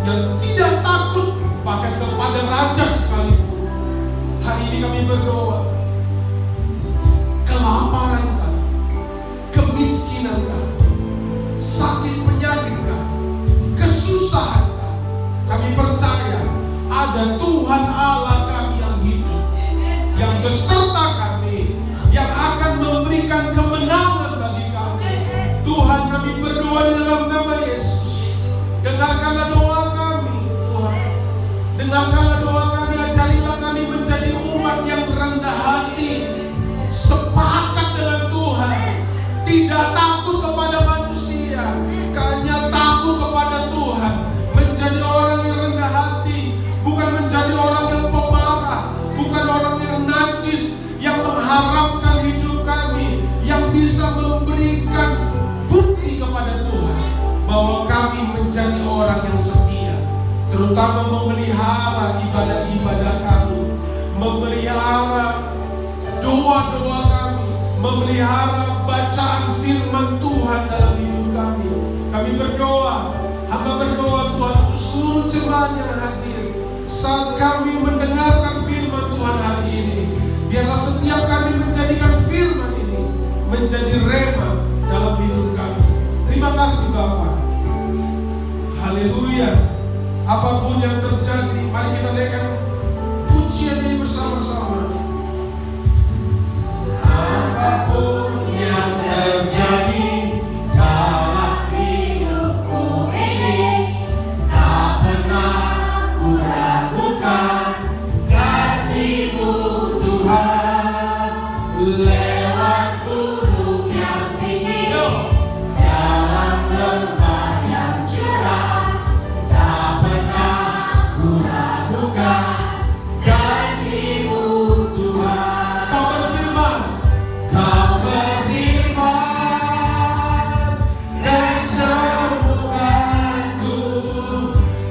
yang tidak takut bahkan kepada raja sekalipun. Hari ini kami berdoa, kelaparan kah, kemiskinan kah, sakit penyakit kah, kesusahan kah, kami percaya ada Tuhan Allah kami yang hidup, yang beserta kami, yang akan memberikan kemenangan bagi kami. Tuhan, kami berdoa di dalam nama Yesus. Dengarkanlah doa kami, Tuhan. Dengarkanlah doa kami, ajarilah kami menjadi umat yang rendah hati, sepakat dengan Tuhan, tidak takut kepada manusia, hanya takut kepada Tuhan. Menjadi orang yang rendah hati, bukan menjadi orang yang pemarah, bukan orang yang najis, yang mengharapkan hidup kami, yang bisa memberikan bukti kepada Tuhan bahwa kami menjadi orang yang setia, terutama memelihara ibadah-ibadah kami, memelihara doa-doa kami, memelihara bacaan firman Tuhan dalam hidup kami. Kami berdoa, hamba berdoa Tuhan untuk seluruh jemaat yang hadir. Saat kami mendengarkan firman Tuhan hari ini, biarlah setiap kami menjadikan firman ini menjadi rema dalam hidup kami. Terima kasih Bapa. Haleluya. Apapun yang terjadi, mari kita naikkan pujian ini bersama-sama. Apapun yang terjadi dalam hidupku ini, tak pernah ku ragukan kasih-Mu Tuhan. Lewat gunung yang tinggi, dalam lembah yang curam, tak pernah ku ragukan janji-Mu Tuhan. Kau berfirman, Kau berfirman dan sembuhkanku,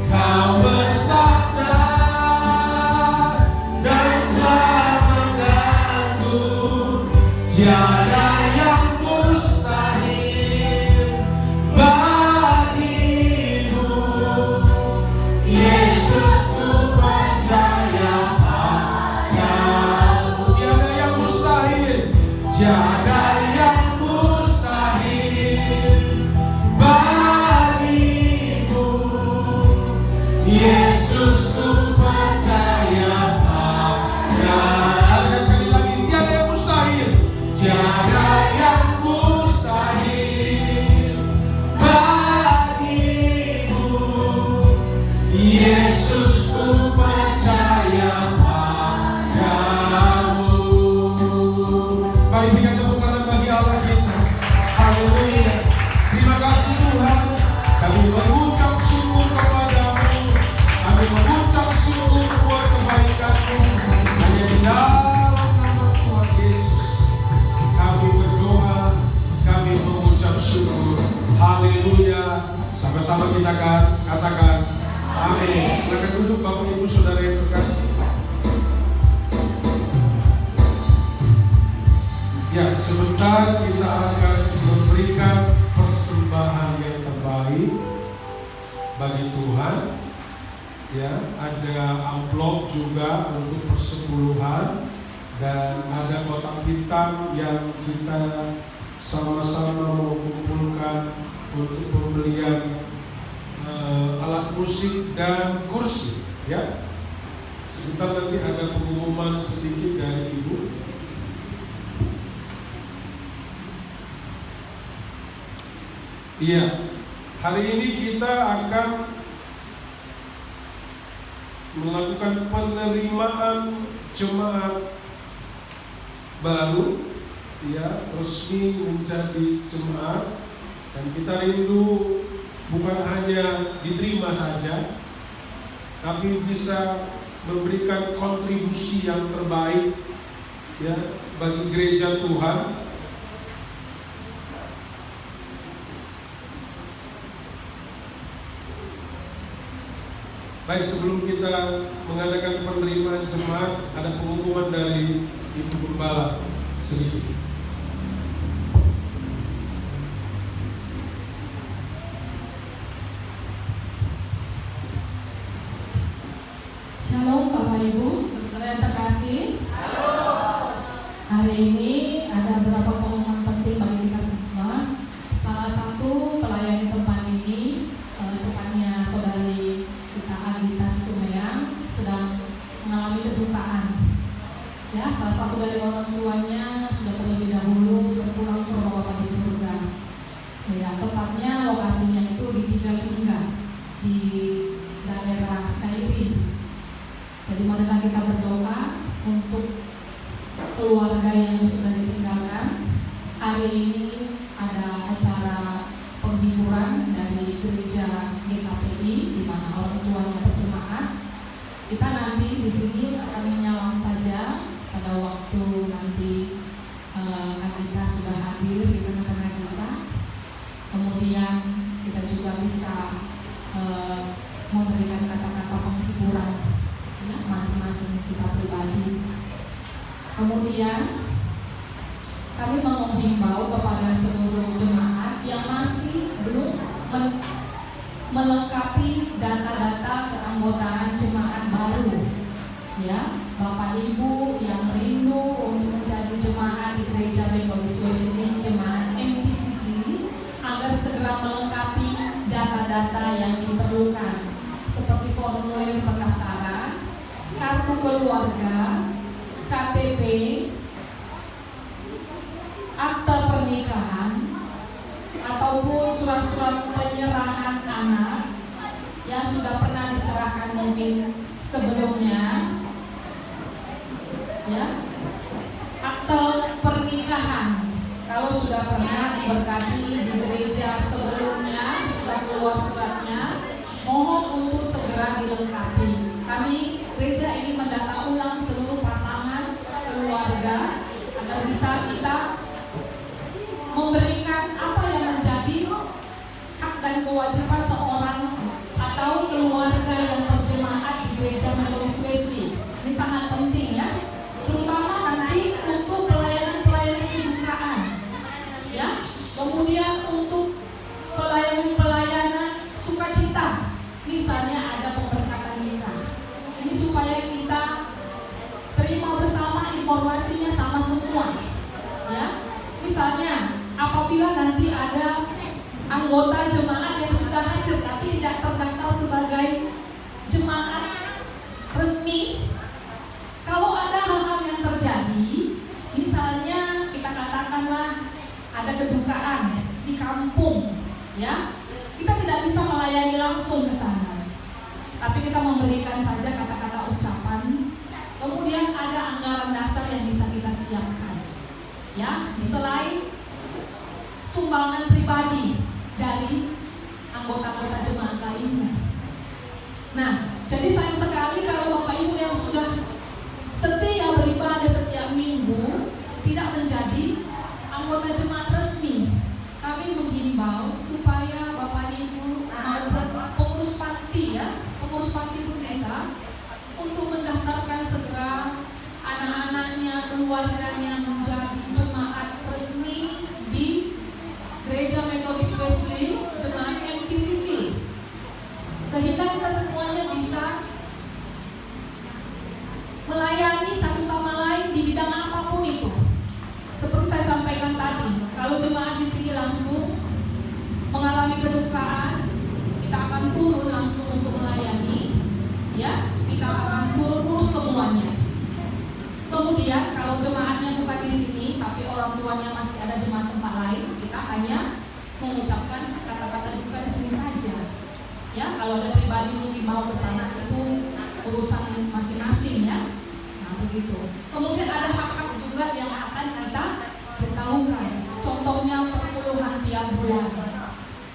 Kau bersabda dan selamatkanku. Tiada yang mustahil bagimu, Yesus, ku percaya padamu. Tiada yang mustahil, tiada yang mustahil bagimu, Yesus, ku percaya padamu. Sekali lagi, tiada yang mustahil, tiada yang mustahil bagimu, Yesus, ku percaya padamu. Mari berikan tepuk tangan bagi Allah kita. Haleluya. Terima kasih Tuhan. Kami mengucap syukur kepadamu. Kami mengucap syukur buat kebaikan-Mu. Hanya di dalam nama Tuhan Yesus kami berdoa, kami mengucap syukur. Haleluya. Sama-sama kita katakan amin. Silakan duduk Bapak Ibu Saudara yang terkasih. Ya, sebentar kita akan memberikan persembahan yang terbaik bagi Tuhan. ya, ada amplop juga untuk persepuluhan, dan ada kotak hitam yang kita sama-sama mau kumpulkan untuk pembelian alat musik dan kursi, ya. Sebentar nanti ada pengumuman sedikit dari Ibu. Iya, hari ini kita akan melakukan penerimaan jemaat baru, ya, resmi menjadi jemaat, dan kita rindu bukan hanya diterima saja, tapi bisa memberikan kontribusi yang terbaik, ya, bagi gereja Tuhan. Baik, sebelum kita mengadakan penerimaan jemaat, ada pengumuman dari Ibu Gembala sedikit. Shalom Bapak Ibu, saudara yang terkasih. Hari ini ada beberapa pengumuman penting bagi kita semua. Salah satu pelayan di tempat ini, tepatnya saudari kita Agita Situmeyang, sedang mengalami kedukaan. Ya, salah satu dari orang tuanya sudah terlebih dahulu berpulang ke rumah Bapa di surga. Ya, tepatnya lokasinya itu di Tigalingga, di daerah Kairin. Jadi marilah kita berdoa untuk keluarga yang sudah ditinggalkan. Hari ini ada acara penghiburan dari gereja GKPI di mana orang tuanya berjemaat. Kita nanti di sini akan menyalam saja pada waktu nanti kita sudah hadir di tengah-tengah kita. Kemudian kita juga bisa memberikan kata-kata penghiburan, ya, masing-masing kita pribadi. Kemudian kami menghimbau kepada seluruh jemaat yang masih belum melengkapi data-data keanggotaan jemaat baru, ya, Bapak Ibu yang rindu untuk menjadi jemaat di Gereja Metodis Wesley, jemaat MPCC, agar segera melengkapi data-data yang diperlukan seperti formulir pendaftaran, kartu keluarga, KTP, akta pernikahan, ataupun surat-surat penyerahan anak yang sudah pernah diserahkan mungkin sebelumnya, ya, akta pernikahan kalau sudah pernah diberkati di gereja sebelumnya, sudah keluar suratnya, mohon untuk segera dilengkapi. Kami gereja ini mendata ulang seluruh pasangan keluarga agar bisa kita memberikan apa yang menjadi hak dan kewajiban seorang atau keluarga yang berjemaat di Gereja Metodis Wesley. Ini sangat penting, ya, terutama nanti untuk pelayanan-pelayanan kedukaan, ya, kemudian untuk pelayanan sukacita, misalnya ada pemberkatan nikah. Ini supaya kita terima bersama, informasinya sama semua, ya. Misalnya apabila nanti ada anggota jemaat yang sudah hadir tapi tidak terdaftar sebagai jemaat resmi, kalau ada hal-hal yang terjadi, misalnya kita katakanlah ada kedukaan di kampung, ya, kita tidak bisa melayani langsung ke sana, tapi kita memberikan saja kata-kata ucapan. Kemudian ada anggaran dasar yang bisa kita siapkan, ya, selain sumbangan pribadi dari anggota-anggota jemaat lainnya. Nah, jadi sayang sekali kalau Bapak Ibu yang sudah setia beribadah setiap minggu tidak menjadi anggota jemaat resmi. Kami menghimbau supaya Bapak Ibu pengurus panti, ya, pengurus panti pun bisa untuk mendaftarkan segera anak-anaknya, keluarganya menjadi jemaat resmi di Gereja Metodis Wesley, jemaat MPCC, sehingga kita semuanya bisa bidang apapun itu. Seperti saya sampaikan tadi, kalau jemaat di sini langsung mengalami kedukaan, kita akan turun langsung untuk melayani, ya, kita akan turun urus semuanya. Kemudian kalau jemaatnya bukan di sini, tapi orang tuanya masih ada jemaat tempat lain, kita hanya mengucapkan kata-kata duka di sini saja. Ya, kalau ada pribadi mungkin mau ke sana itu urusan masing-masing ya. Nah, begitu. Kemudian ada hak-hak juga yang akan kita beritahukan. Contohnya perpuluhan tiap bulan.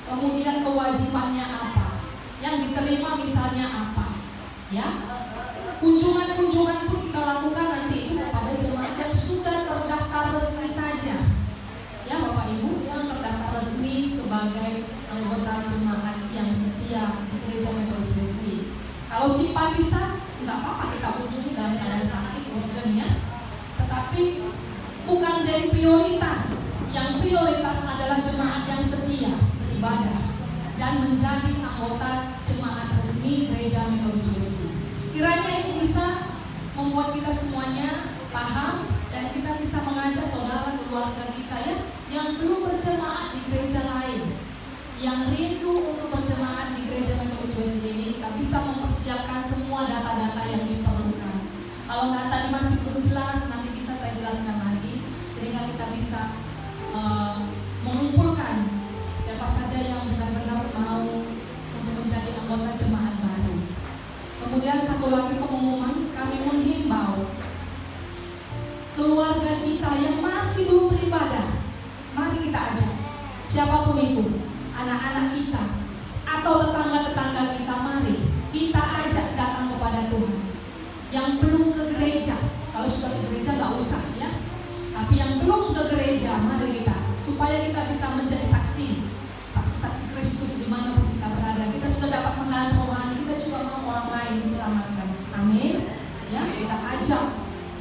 Kemudian kewajibannya apa? Yang diterima misalnya apa? Ya. Kunjungan-kunjungan pun kita lakukan nanti itu kepada jemaat yang sudah terdaftar resmi saja. Ya, Bapak Ibu yang terdaftar resmi sebagai anggota jemaat yang setia di Gereja Metodis Wesley. Kalau simpatisan, nggak apa-apa kita kunjungi dalam keadaan sakit urgentnya, tetapi bukan dari prioritas. Yang prioritas adalah jemaat yang setia beribadah dan menjadi anggota jemaat resmi Gereja Metodis Wesley. Kiranya ini bisa membuat kita semuanya paham dan kita bisa mengajak saudara keluarga kita ya yang belum berjemaat di gereja lain, yang rindu untuk berjemaat di Gereja Metodis Wesley ini, kita bisa mempersiapkan semua data-data yang diperlukan. Kalau data ini masih belum jelas, nanti bisa saya jelaskan lagi, sehingga kita bisa mengumpulkan siapa saja yang benar-benar mau untuk menjadi anggota jemaat baru. Kemudian satu lagi pengumuman, kami menghimbau keluarga kita yang masih belum beribadah, mari kita ajak siapapun itu, anak-anak kita atau tetangga-tetangga kita, mari kita ajak datang kepada Tuhan. Yang belum ke gereja, kalau sudah ke gereja nggak usah ya, tapi yang belum ke gereja, mari kita, supaya kita bisa menjadi saksi Kristus dimanapun kita berada. Kita sudah dapat mengalaman rohani, kita juga mau orang lain diselamatkan. Amin. Ya, kita ajak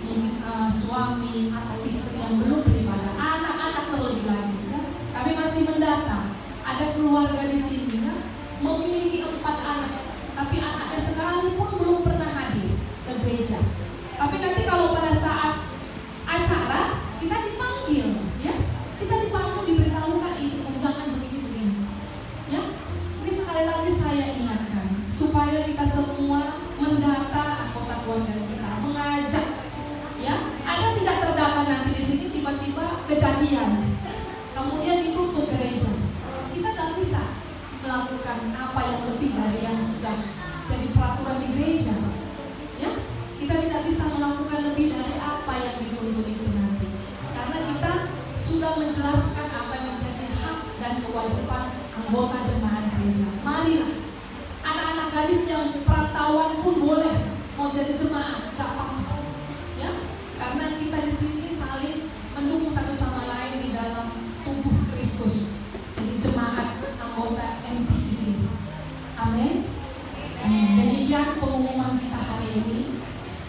mungkin suami atau istri yang belum beribadah, anak-anak terlebih lagi. Ya. Kami masih mendata, ada keluarga di sini ya, memiliki 4 anak, tapi anaknya sekalipun belum pernah hadir ke gereja. Tapi nanti kalau pada saat acara kita dipanggil, ya, kita dipanggil diberitahukan ini undangan begini-begini. Ya, ini sekali lagi saya ingatkan supaya kita semua mendata anggota keluarga kita, mengajak. Ya, ada tidak terdata nanti di sini tiba-tiba kejadian, kemudian ditutup gereja. Kita tak bisa melakukan apa yang lebih dari yang sudah jadi peraturan di gereja. Ya, kita tidak bisa melakukan lebih dari apa yang dituntut itu nanti, karena kita sudah menjelaskan apa yang menjadi hak dan kewajiban anggota jemaat gereja. Marilah anak-anak gadis yang perantauan pun boleh mau jadi jemaat, gak apa-apa. Ya, karena kita di sini saling mendukung satu sama lain di dalam tubuh Kristus. Jadi jemaat anggota MPCC. Amin. Demikian pengumuman kita hari ini.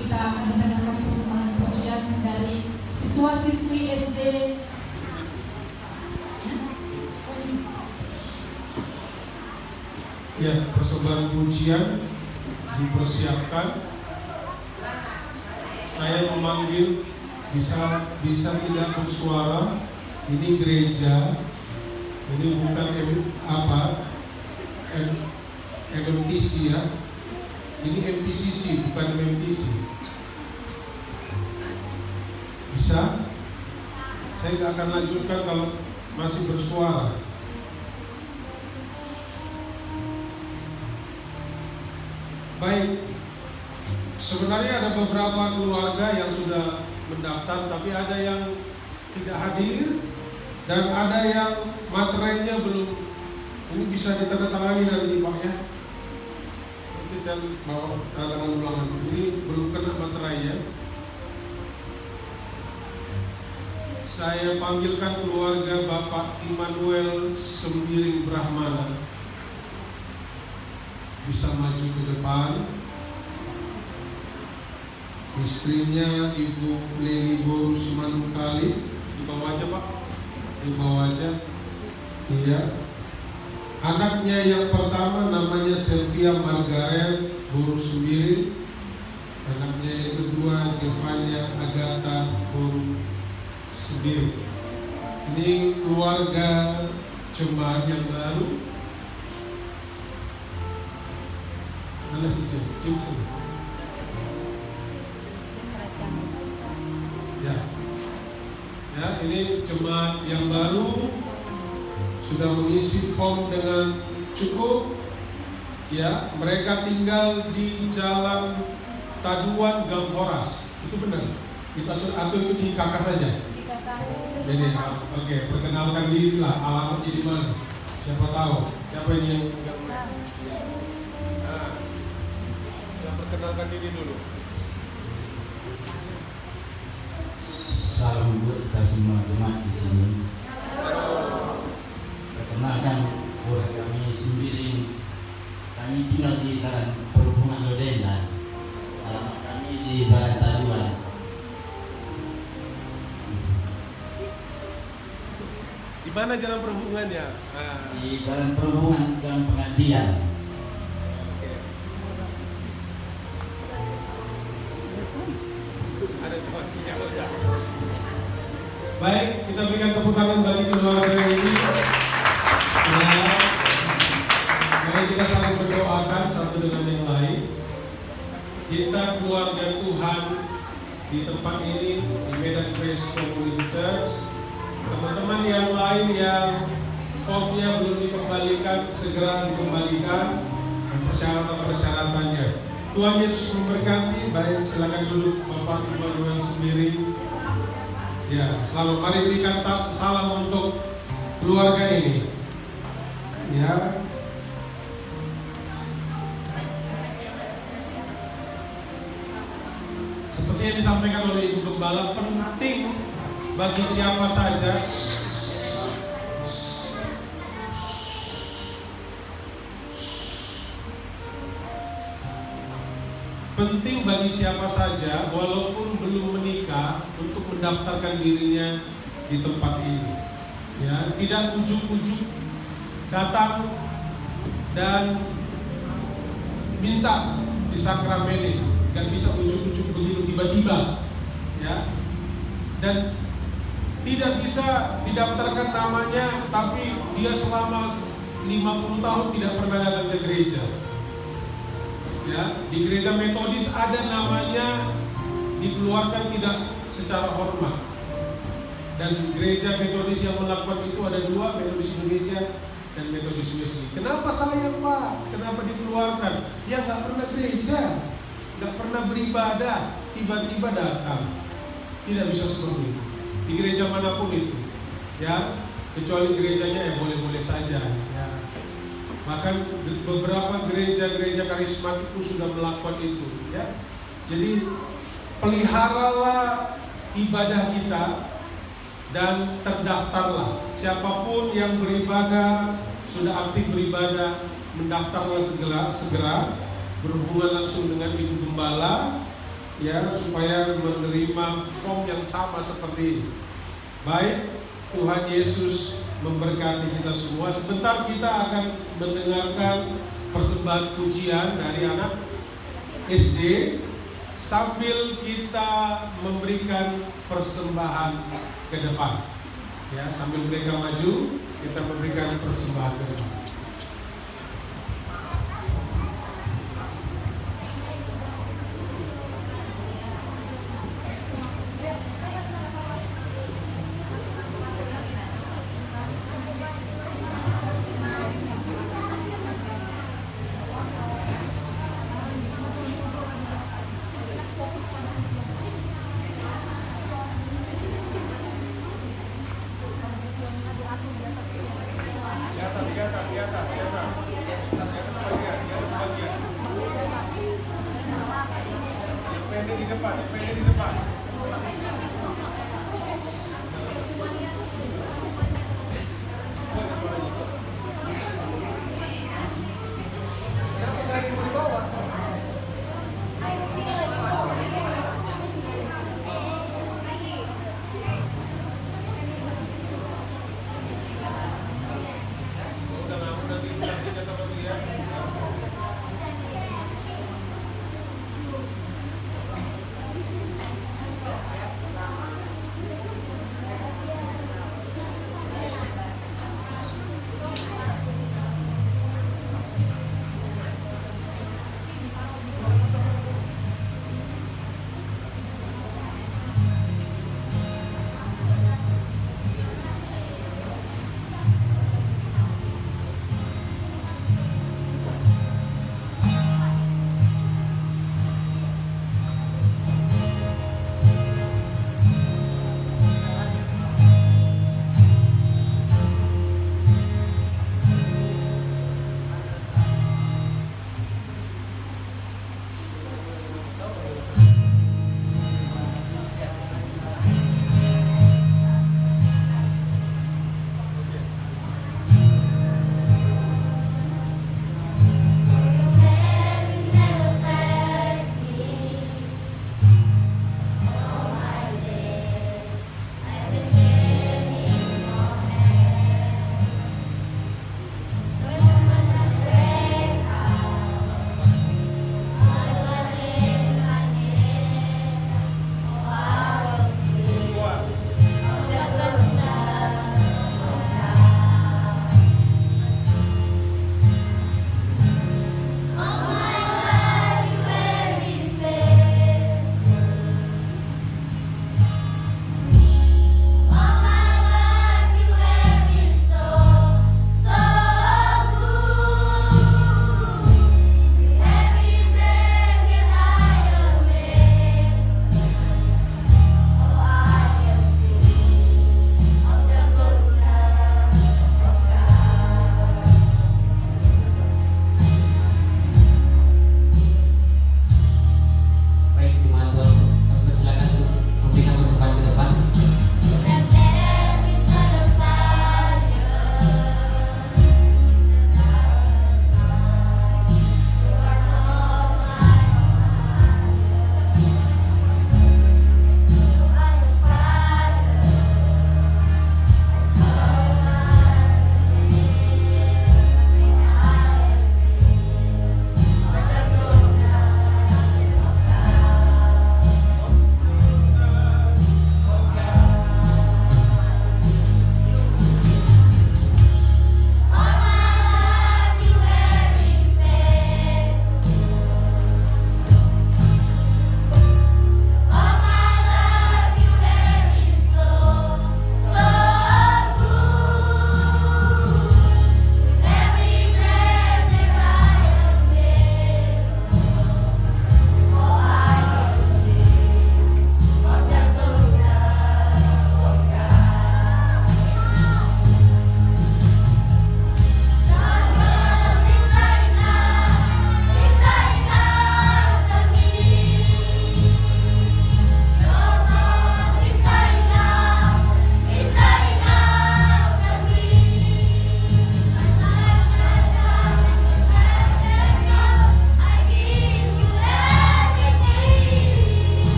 Kita akan mendengarkan persembahan pujian dari siswa-siswi SD. Ya, persembahan pujian dipersiapkan. Saya memanggil bisa tidak bersuara. Ini gereja, ini bukan MTC ya. Ini MPCC bukan MTC. Bisa? Saya nggak akan lanjutkan kalau masih bersuara. Baik, sebenarnya ada beberapa keluarga yang sudah mendaftar, tapi ada yang tidak hadir dan ada yang materainya belum. Ini bisa ditandatangani nanti Pak ya. Nanti saya bawa tangan ulangan. Ini belum kena materai ya. Saya panggilkan keluarga Bapak Immanuel Sembiring Brahmana. Bisa maju ke depan. Istrinya Ibu Leni Borus Manukali. Di bawah aja Pak. Di bawah aja. Iya. Anaknya yang pertama namanya Sylvia Margaret Borus Sembiring. Anaknya yang kedua Jevanya Agatha sendiri. Ini keluarga jemaat yang baru. Mana si Cim? Ya, ini jemaat yang baru sudah mengisi form dengan cukup. Ya, mereka tinggal di Jalan Taduan Gang Horas. Itu benar? Atau itu di kakak saja? Di kakak. Jadi, oke, perkenalkan diri lah, alamatnya di mana? Siapa tahu? Siapa ini yang saya perkenalkan diri dulu. Salam buat kita semua jemaat di sini. Perkenalkan keluarga kami sendiri. Kami tinggal di Jalan Perhubungan Lodenda. Alamat kami di Jalan Taduan. Di mana jalan perhubungannya? Di Jalan Perhubungan Gang Pengadilan. Oke. Ada teman kita udah. Baik, kita berikan tepuk tangan bagi keluarga ini. Ya, mari kita saling berdoakan satu dengan yang lain. Kita keluarga Tuhan di tempat ini di Medan Grace Community Church. Teman-teman yang lain yang formnya belum dikembalikan, segera dikembalikan dan persyaratan-persyaratannya. Tuhan Yesus memberkati. Baik, silakan duduk Bapak Immanuel sendiri. Ya, selalu mari berikan salam untuk keluarga ini. Ya. Seperti yang disampaikan oleh Ibu Gembala, penting bagi siapa saja penting bagi siapa saja walaupun belum menikah untuk mendaftarkan dirinya di tempat ini. Ya, tidak ujuk-ujuk datang dan minta di sakramen, nggak bisa ujuk-ujuk begitu tiba-tiba, ya. Dan tidak bisa didaftarkan namanya, tapi dia selama 50 tahun tidak pernah datang ke gereja. Ya, di gereja Metodis ada namanya dikeluarkan tidak secara hormat. Dan gereja Metodis yang melakukan itu ada dua, Metodis Indonesia dan Metodis Wesley. Kenapa saya, Pak? Kenapa dikeluarkan? Ya nggak pernah gereja, nggak pernah beribadah, tiba-tiba datang. Tidak bisa seperti itu. Di gereja manapun itu, ya, kecuali gerejanya ya boleh-boleh saja. Ya. Bahkan beberapa gereja-gereja karismatik pun sudah melakukan itu, ya. Jadi peliharalah ibadah kita dan terdaftarlah. Siapapun yang beribadah, sudah aktif beribadah, mendaftarlah segera berhubungan langsung dengan Ibu Gembala, ya, supaya menerima form yang sama seperti ini. Baik, Tuhan Yesus memberkati kita semua. Sebentar kita akan mendengarkan persembahan pujian dari anak SD sambil kita memberikan persembahan ke depan. Ya, sambil mereka maju, kita memberikan persembahan ke depan.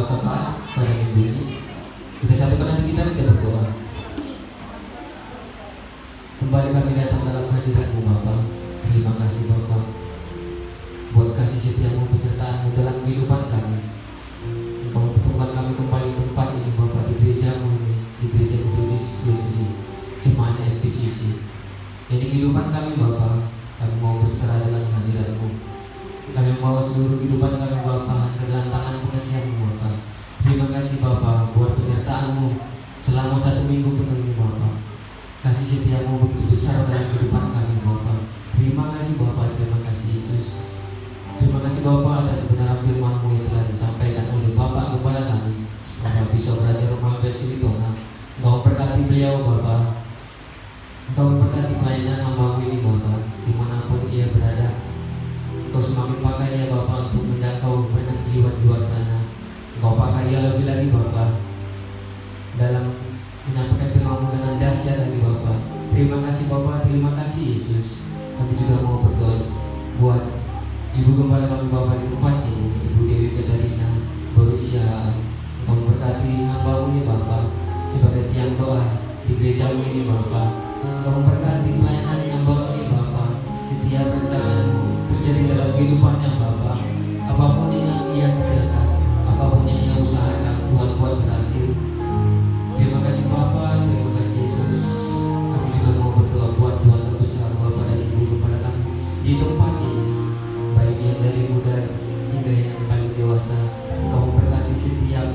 syafaat pada minggu ini. Kita satukan hati kita berdoa. Kembali kami datang dalam hadirat-Mu Bapa. Terima kasih Bapa buat kasih setiamu, penyertaan-Mu dalam kehidupan kami. Engkau mempertemukan kami kembali di tempat ini Bapa, di gereja-Mu ini, di gereja Kudus di jemaat MPCC. Ini kehidupan kami Bapa, kami mau berserah dalam hadirat-Mu. Kami membawa seluruh kehidupan kami Bapa ke dalam tangan pengasihan-Mu Bapa. Terima kasih Bapa buat penyertaan-Mu selama 1 minggu penuh ini Bapa. Kasih setiamu begitu besar dalam kehidupan kami Bapa. Terima kasih Bapa, terima kasih Yesus. Terima kasih Bapa atas kebenaran firman-Mu yang telah disampaikan oleh Bapak Kepala kami, Bapak Bishop Raja Romal Besilitona. Engkau berkati beliau Bapa. Engkau berkati pelayanan hamba-Mu ini Bapa, dimanapun ia berada. Engkau semakin pakai ia Bapa untuk menjangkau banyak jiwa di luar sana. Engkau pakai ia lebih lagi Bapa dalam menyampaikan firman-Mu dengan dahsyat lagi Bapa. Terima kasih Bapa, terima kasih Yesus. Kami juga mau berdoa buat Ibu Gembala kami Bapa di tempat ini, Ibu Dewi Katarina berusia. Engkau berkati hamba-Mu ini Bapa sebagai tiang doa di gereja-Mu ini Bapa. Engkau berkati pelayanan hamba-Mu ini Bapa. Setiap rencana-Mu terjadi dalam kehidupannya Bapa. Apapun yang ia kerjakan, apapun yang ia usahakan, Tuhan buat berhasil. Terima kasih Bapa, terima kasih Yesus. Kami juga mau berdoa buat Tuhan terbesar Bapa dan Ibu kepada kami di tempat ini, baik yang dari muda hingga yang paling dewasa. Engkau memberkati setiap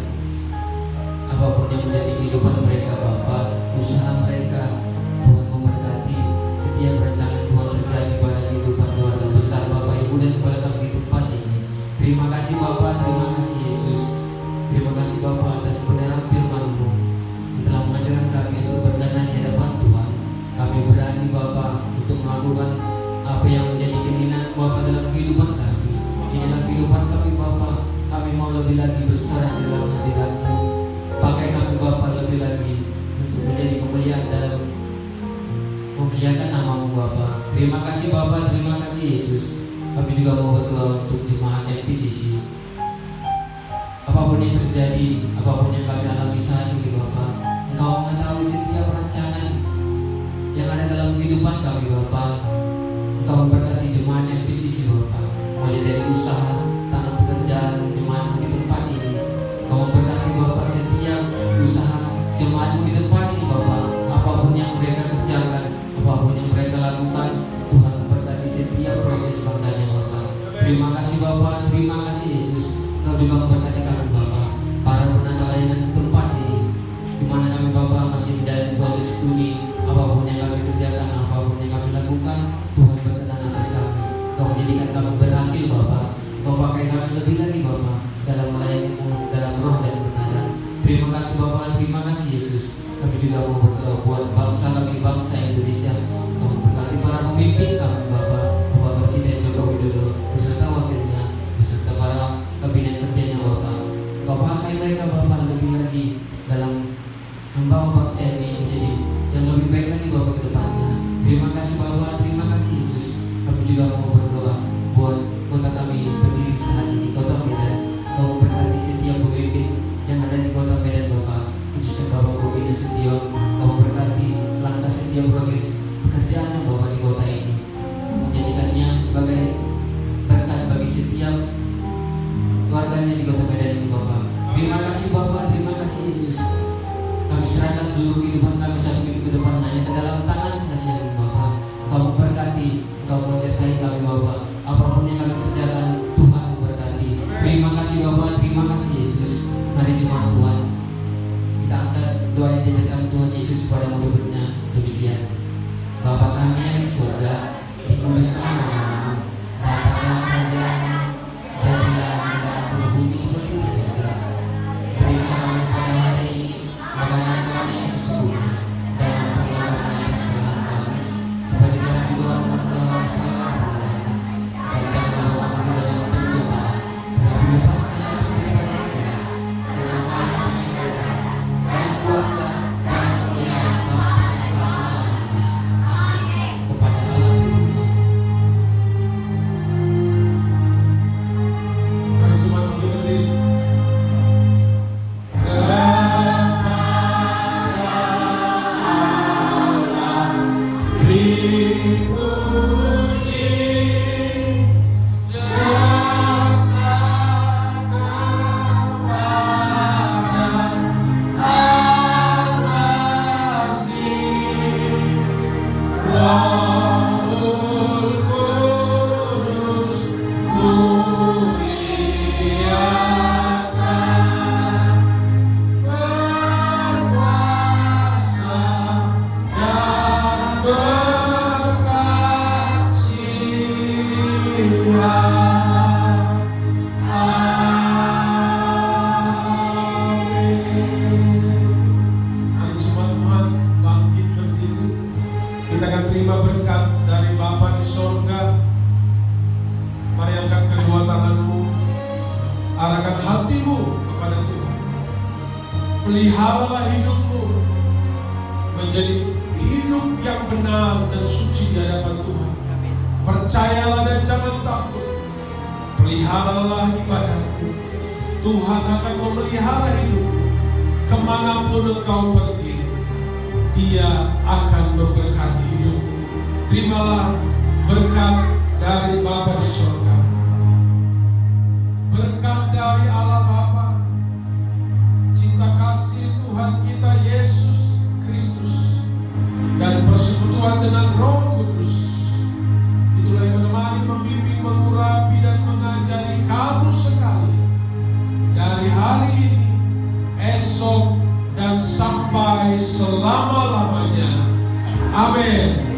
apapun yang menjadi kehidupan mereka Bapa, usaha mereka. Tuhan memberkati setiap rencana Tuhan terjadi pada kehidupan keluarga besar Bapak Ibu dan kepada kami di tempat ini. Terima kasih Bapa, terima kasih Yesus. Terima kasih Bapa atas kebenaran firman-Mu yang telah mengajarkan kami untuk berkenan di hadapan Tuhan. Kami berani Bapa untuk melakukan apa yang menjadi keinginan Bapa dalam kehidupan kami. Inilah kehidupan kami Bapa. Kami mau lebih lagi berserah di dalam hadirat-Mu. Pakai kami Bapa lebih lagi untuk menjadi kemuliaan dalam memuliakan nama-Mu Bapa. Terima kasih Bapa, terima kasih Yesus. Kami juga mau berdoa untuk jemaat MPCC. Apapun yang terjadi, apapun yang kami alami saat ini Bapa, Engkau mengetahui setiap rencana yang ada dalam kehidupan kami Bapa. Engkau memberkati jemaat MPCC Bapa, mulai dari usaha, tanam pekerjaan jemaat di tempat ini. Engkau memberkati Bapa setiap usaha jemaat di tempat ini Bapa. Apapun yang mereka kerjakan, apapun yang mereka lakukan, Tuhan memberkati setiap proses bangkanya Bapa. Terima kasih Bapa, terima kasih Yesus. Engkau juga memberkati kami Bapa, para penata layanan tempat ini, di mana kami Bapa masih menjalani proses studi. Apapun yang kami kerjakan, apapun yang kami lakukan, Tuhan berkenan atas kami. Kau menjadikan kami berhasil Bapa. Kau pakai kami lebih lagi Bapa dalam melayani-Mu dalam roh dan kebenaran. Terima kasih Bapa, terima kasih Yesus. Kami juga mau berdoa buat bangsa kami, bangsa Indonesia. Kau memberkati para pemimpin kami Bapa, Bapak Presiden Joko Widodo beserta wakilnya, beserta para kabinet kerjanya Bapa. Kau pakai mereka Bapa lebih lagi dalam membawa bangsa ini menjadi yang lebih baik lagi Bapa ke depannya. Terima kasih Bapa, terima kasih Yesus. Kami juga mau berdoa buat kota kami berdiri saat ini, Kota Medan. Kau memberkati setiap pemimpin yang ada di Kota Medan Bapa, khususnya Bapak Bobi Nasution. Kau memberkati langkah setiap progres pekerjaan Bapa di kota ini. Kau menjadikannya sebagai berkat bagi setiap keluarganya di Kota Medan ini Bapa. Terima kasih Bapa, terima kasih Yesus. Kami serahkan seluruh kehidupan kami 1 minggu ke depan hanya ke dalam tangan kasih-Mu Bapa. Kau memberkati, Kau menyertai kami Bapa. Apapun yang kami kerjakan, Tuhan memberkati. Terima kasih Bapa, terima kasih Yesus. Mari jemaat Tuhan, kita angkat doa yang diajarkan Tuhan Yesus pada murid-muridnya demikian. Bapa kami yang di surga, dikuduskan nama-Mu, datanglah kerajaan-Mu, jadilah kehendakmu di bumi seperti di surga. Berikan kami pada hari ini makanan kami yang sesungguhnya, dan ampunilah kami kesalahan Arahkan hatimu kepada Tuhan. Peliharalah hidupmu menjadi hidup yang benar dan suci di hadapan Tuhan. Percayalah dan jangan takut. Peliharalah ibadahmu. Tuhan akan memelihara hidupmu. Kemanapun engkau pergi, Dia akan memberkati hidupmu. Terimalah berkat dari Bapa di surga, berkat dari Allah Bapa, cinta kasih Tuhan kita Yesus Kristus, dan persekutuan dengan Roh Kudus. Itulah yang menemani, membimbing, mengurapi, dan mengajari kamu sekali dari hari ini, esok, dan sampai selama-lamanya. Amin.